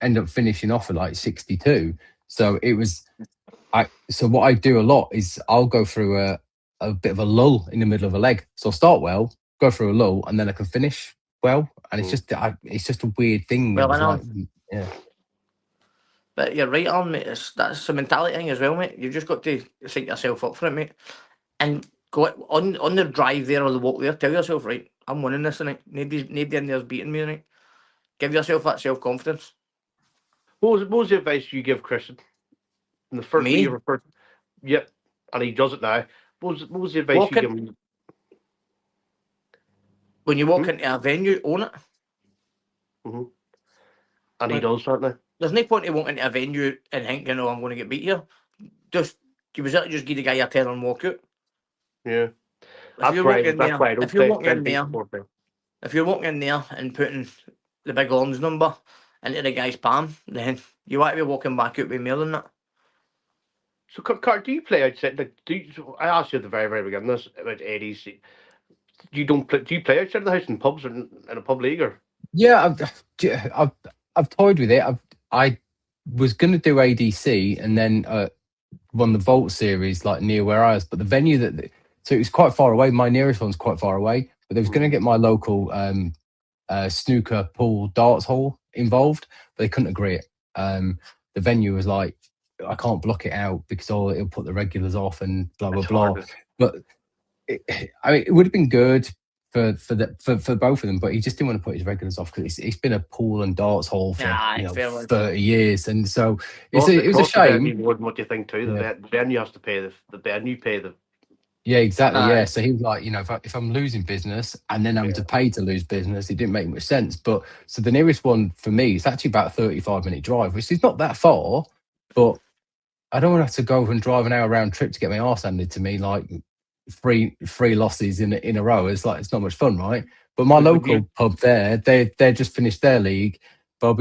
ended up finishing off at like 62. So it was, so what I do a lot is I'll go through a bit of a lull in the middle of a leg. So I'll start well, go through a lull, and then I can finish well. And it's just a weird thing. Well, It was I know. like, yeah. But you're right on, mate. That's a mentality thing as well, mate. You've just got to set yourself up for it, mate. And go on the drive there or the walk there, tell yourself, right, I'm winning this tonight. Nobody in there's beating me tonight. Give yourself that self confidence. What was the advice you give Christian in the first Me? week of first? Yep, and he does it now. What was the advice you give him? When you walk into a venue, own it. Mm-hmm. And he Like, does that now. there's no point in walking into a venue and thinking, "Oh, I'm going to get beat here." Just you was there to just give the guy a turn and walk out. Yeah, If you're walking in that's there, why I don't if you're play walking in there, if you're walking in there and putting the big arms number into the guy's palm, then you want to be walking back out with more than that. So, Carl, do you play outside? Like, I asked you at the very, very beginning this about ADC. You don't play? Do you play outside of the house in pubs or in a pub league? Or Yeah, I've toyed with it. I was going to do ADC and then won the Vault series like near where I was, but the venue so it was quite far away. My nearest one's quite far away, but they was going to get my local snooker pool darts hall involved, but they couldn't agree it. The venue was like, I can't block it out because it'll put the regulars off and blah blah blah. But it would have been good for both of them, but he just didn't want to put his regulars off because it's been a pool and darts hall for 30 years, and so it was a shame. More than what you think too. The venue has to pay the venue pay the. Yeah, exactly. Yeah, so he was like, if I'm losing business and then having to pay to lose business, it didn't make much sense. But so the nearest one for me is actually about a 35-minute drive, which is not that far, but I don't want to have to go and drive an hour round trip to get my arse handed to me like three losses in a row. It's like it's not much fun, right? But my local pub there, they just finished their league, but I'll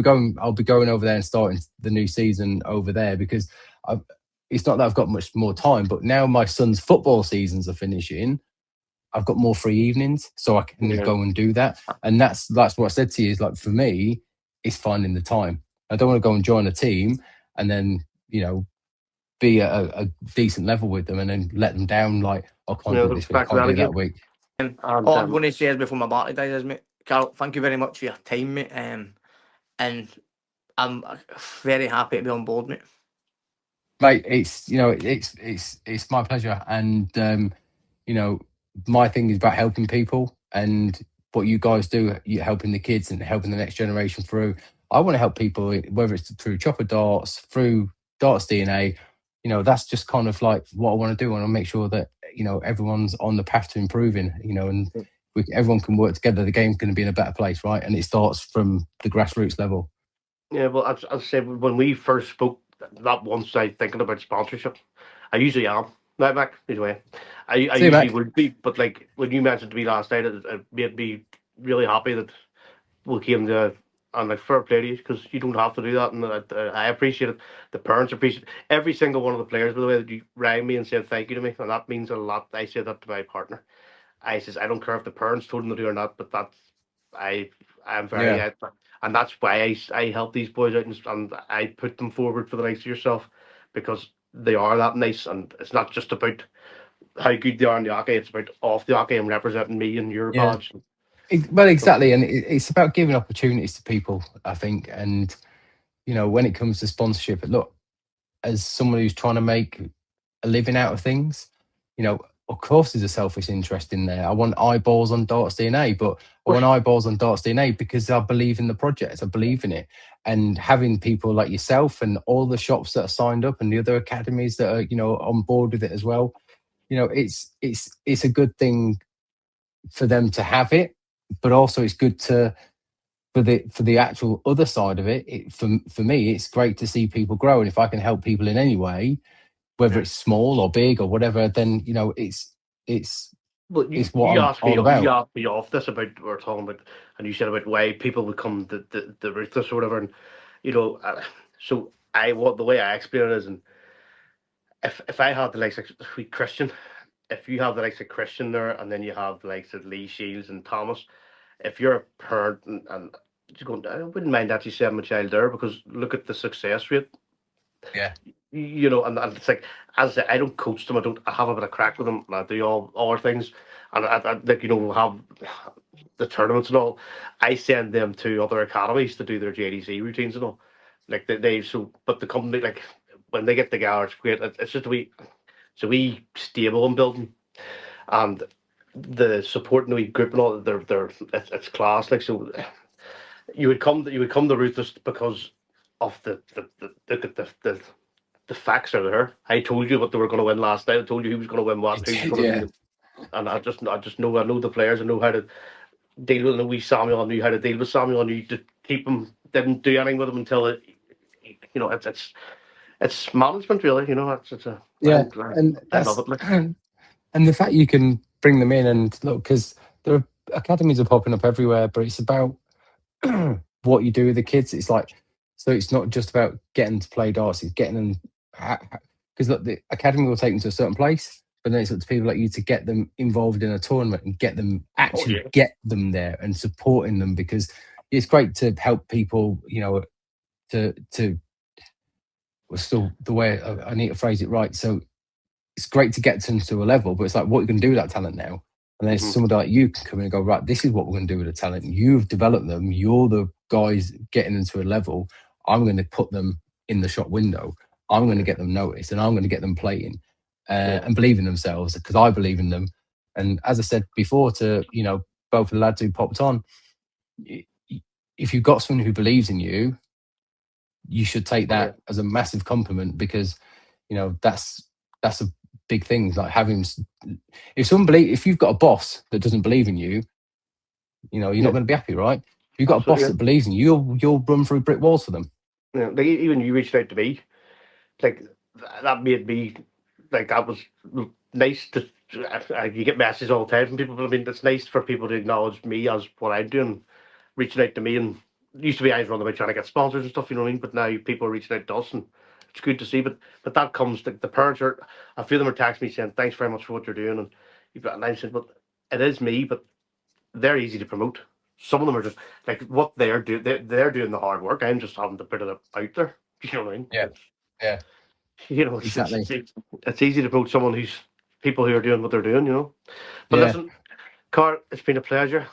be going over there and starting the new season over there because it's not that I've got much more time, but now my son's football seasons are finishing. I've got more free evenings, so I can go and do that. And that's what I said to you is like for me, it's finding the time. I don't want to go and join a team and then be at a decent level with them and then let them down like I can't do this week, I can't do that week. All I'm going to say is before my battery dies is, mate, Carl, thank you very much for your time, mate. And I'm very happy to be on board, mate. Mate, it's my pleasure, and my thing is about helping people, and what you guys do, you helping the kids and helping the next generation through. I want to help people, whether it's through Chopper Darts, through Darts DNA. You know, that's just kind of like what I want to do. I want to make sure that, you know, everyone's on the path to improving, you know, and everyone can work together. The game's going to be in a better place, right? And it starts from the grassroots level. Yeah, well, I'd say when we first spoke, not once I thinking about sponsorship. I usually am. Right back this way. I See you, usually Mac. would be, but like when you mentioned to me last night, it made me really happy that we came to, and like, fair play to you, because you don't have to do that, and I appreciate it. The parents appreciate it. Every single one of the players, by the way, that you rang me and said thank you to me, and that means a lot. I said that to my partner. I says I don't care if the parents told them to do or not, but that's I'm very Yeah. and that's why I help these boys out, and I put them forward for the likes of yourself, because they are that nice, and it's not just about how good they are in the hockey, it's about off the hockey and representing me and your Yeah. badge. Well, exactly, and it's about giving opportunities to people, I think. And you know, when it comes to sponsorship, look, as someone who's trying to make a living out of things, you know, of course there's a selfish interest in there. I want eyeballs on Darts DNA, but I want eyeballs on Darts DNA because I believe in the project. I believe in it. And having people like yourself and all the shops that are signed up and the other academies that are, you know, on board with it as well, you know, it's a good thing for them to have it, but also it's good to for the actual other side of it, for me, it's great to see people grow. And if I can help people in any way, whether it's small or big or whatever, then you know it's Well, you, it's what you I'm asked me all about. you asked me off this about we were talking about, and you said about why people become the ruthless or whatever, and you know, so the way I explain it is, and if I had the likes of sweet Christian, if you have the likes of Christian there, and then you have the likes of Lee Shields and Thomas, if you're a parent and you're going, I wouldn't mind actually sending my child there, because look at the success rate. Yeah. You know, and it's like, as I say, I don't coach them. I have a bit of crack with them, and I do all other things, and I like, you know, have the tournaments and all. I send them to other academies to do their JDC routines and all. Like but the company, like, when they get together, it's great. It's just a wee stable in building, and the support in the wee group and all. It's class. Like, so you would come to Ruthless because of the facts are there. I told you what they were going to win last night. I told you who was going to win what, who was going Yeah. to be, and I just know the players. I know how to deal with. We Samuel, I knew how to deal with Samuel. I knew to keep him. Didn't do anything with him until it's management, really. You know, it's a Yeah, I, and I love it. Like. and the fact you can bring them in and look, because there are academies are popping up everywhere, but it's about what you do with the kids. It's like, so it's not just about getting to play darts, it's getting them, because look, the academy will take them to a certain place, but then it's up to people like you to get them involved in a tournament and get them get them there and supporting them, because it's great to help people, you know, to still the way I need to phrase it right. So it's great to get them to a level, but it's like, what are you going to do with that talent now? And then somebody like you can come in and go, right, this is what we're going to do with the talent. You've developed them. You're the guys getting them to a level. I'm going to put them in the shop window. I'm going to get them noticed, and I'm going to get them playing and believe in themselves, because I believe in them. And as I said before to, you know, both the lads who popped on, if you've got someone who believes in you, you should take that as a massive compliment, because, you know, that's a big thing. Like having, if you've got a boss that doesn't believe in you, you know, you're not going to be happy, right? If you've got a boss that believes in you, you'll run through brick walls for them. Yeah, like even you reached out to me, like that made me, like, that was nice to. You get messages all the time from people, but I mean, it's nice for people to acknowledge me as what I'm doing, reaching out to me. And it used to be I was running about trying to get sponsors and stuff, you know what I mean? But now people are reaching out to us, and it's good to see. But that comes, the parents are, a few of them are texting me saying thanks very much for what you're doing, and you've got, and I said, but it is me, but they're easy to promote. Some of them are just like what they're doing. They're doing the hard work. I'm just having to put it out there. You know what I mean? Yeah. You know, Exactly. it's easy to promote someone who's people who are doing what they're doing. You know. But listen, Carl, it's been a pleasure.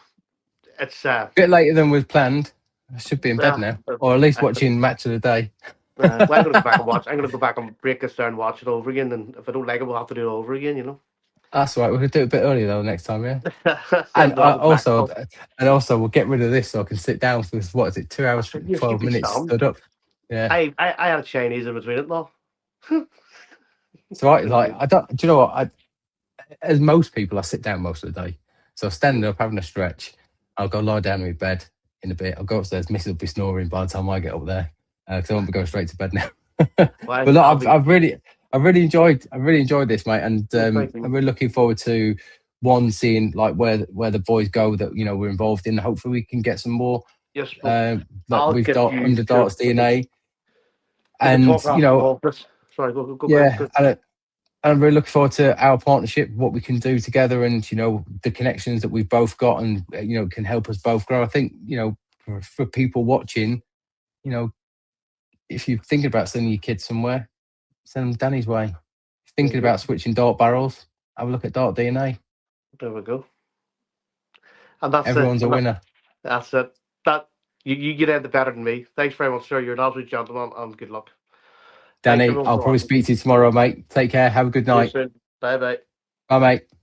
It's a bit later than we've planned. I should be in bed now, or at least watching Match of the Day. Well, I'm going to go back and watch. I'm going to go back and break this down and watch it over again. And if I don't like it, we'll have to do it over again. You know. That's all right. We'll do it a bit earlier though next time, yeah. Send And on the back also, off. we'll get rid of this so I can sit down for this. What is it? 2 hours, You'd 12 be minutes sound. stood up. Yeah. I had a Chinese in between it though. So I don't. Do you know what? As most people, I sit down most of the day. So standing up, having a stretch. I'll go lie down in my bed in a bit. I'll go upstairs. Mrs. will be snoring by the time I get up there because I won't be going straight to bed now. Well, But look, I'll be- I've really enjoyed this, mate, and thank you. I'm really looking forward to seeing like where the boys go that we're involved in. Hopefully, we can get some more yes, well, like I'll we've get got you under to- Darts DNA, we and can talk after the call, Chris. Sorry, go yeah, back. and I'm really looking forward to our partnership, what we can do together, and the connections that we've both got, and can help us both grow. I think for people watching, if you're thinking about sending your kids somewhere, send them Danny's way. Thinking you go. about switching dart barrels, have a look at Dart DNA. There we go. And that's Everyone's it. a winner. That's it. That you get end better than me. Thanks very much, sir. You're an absolute gentleman, and good luck. Danny, everyone I'll for probably watching. speak to you tomorrow, mate. Take care. Have a good See you night. soon. Bye bye. Bye, mate.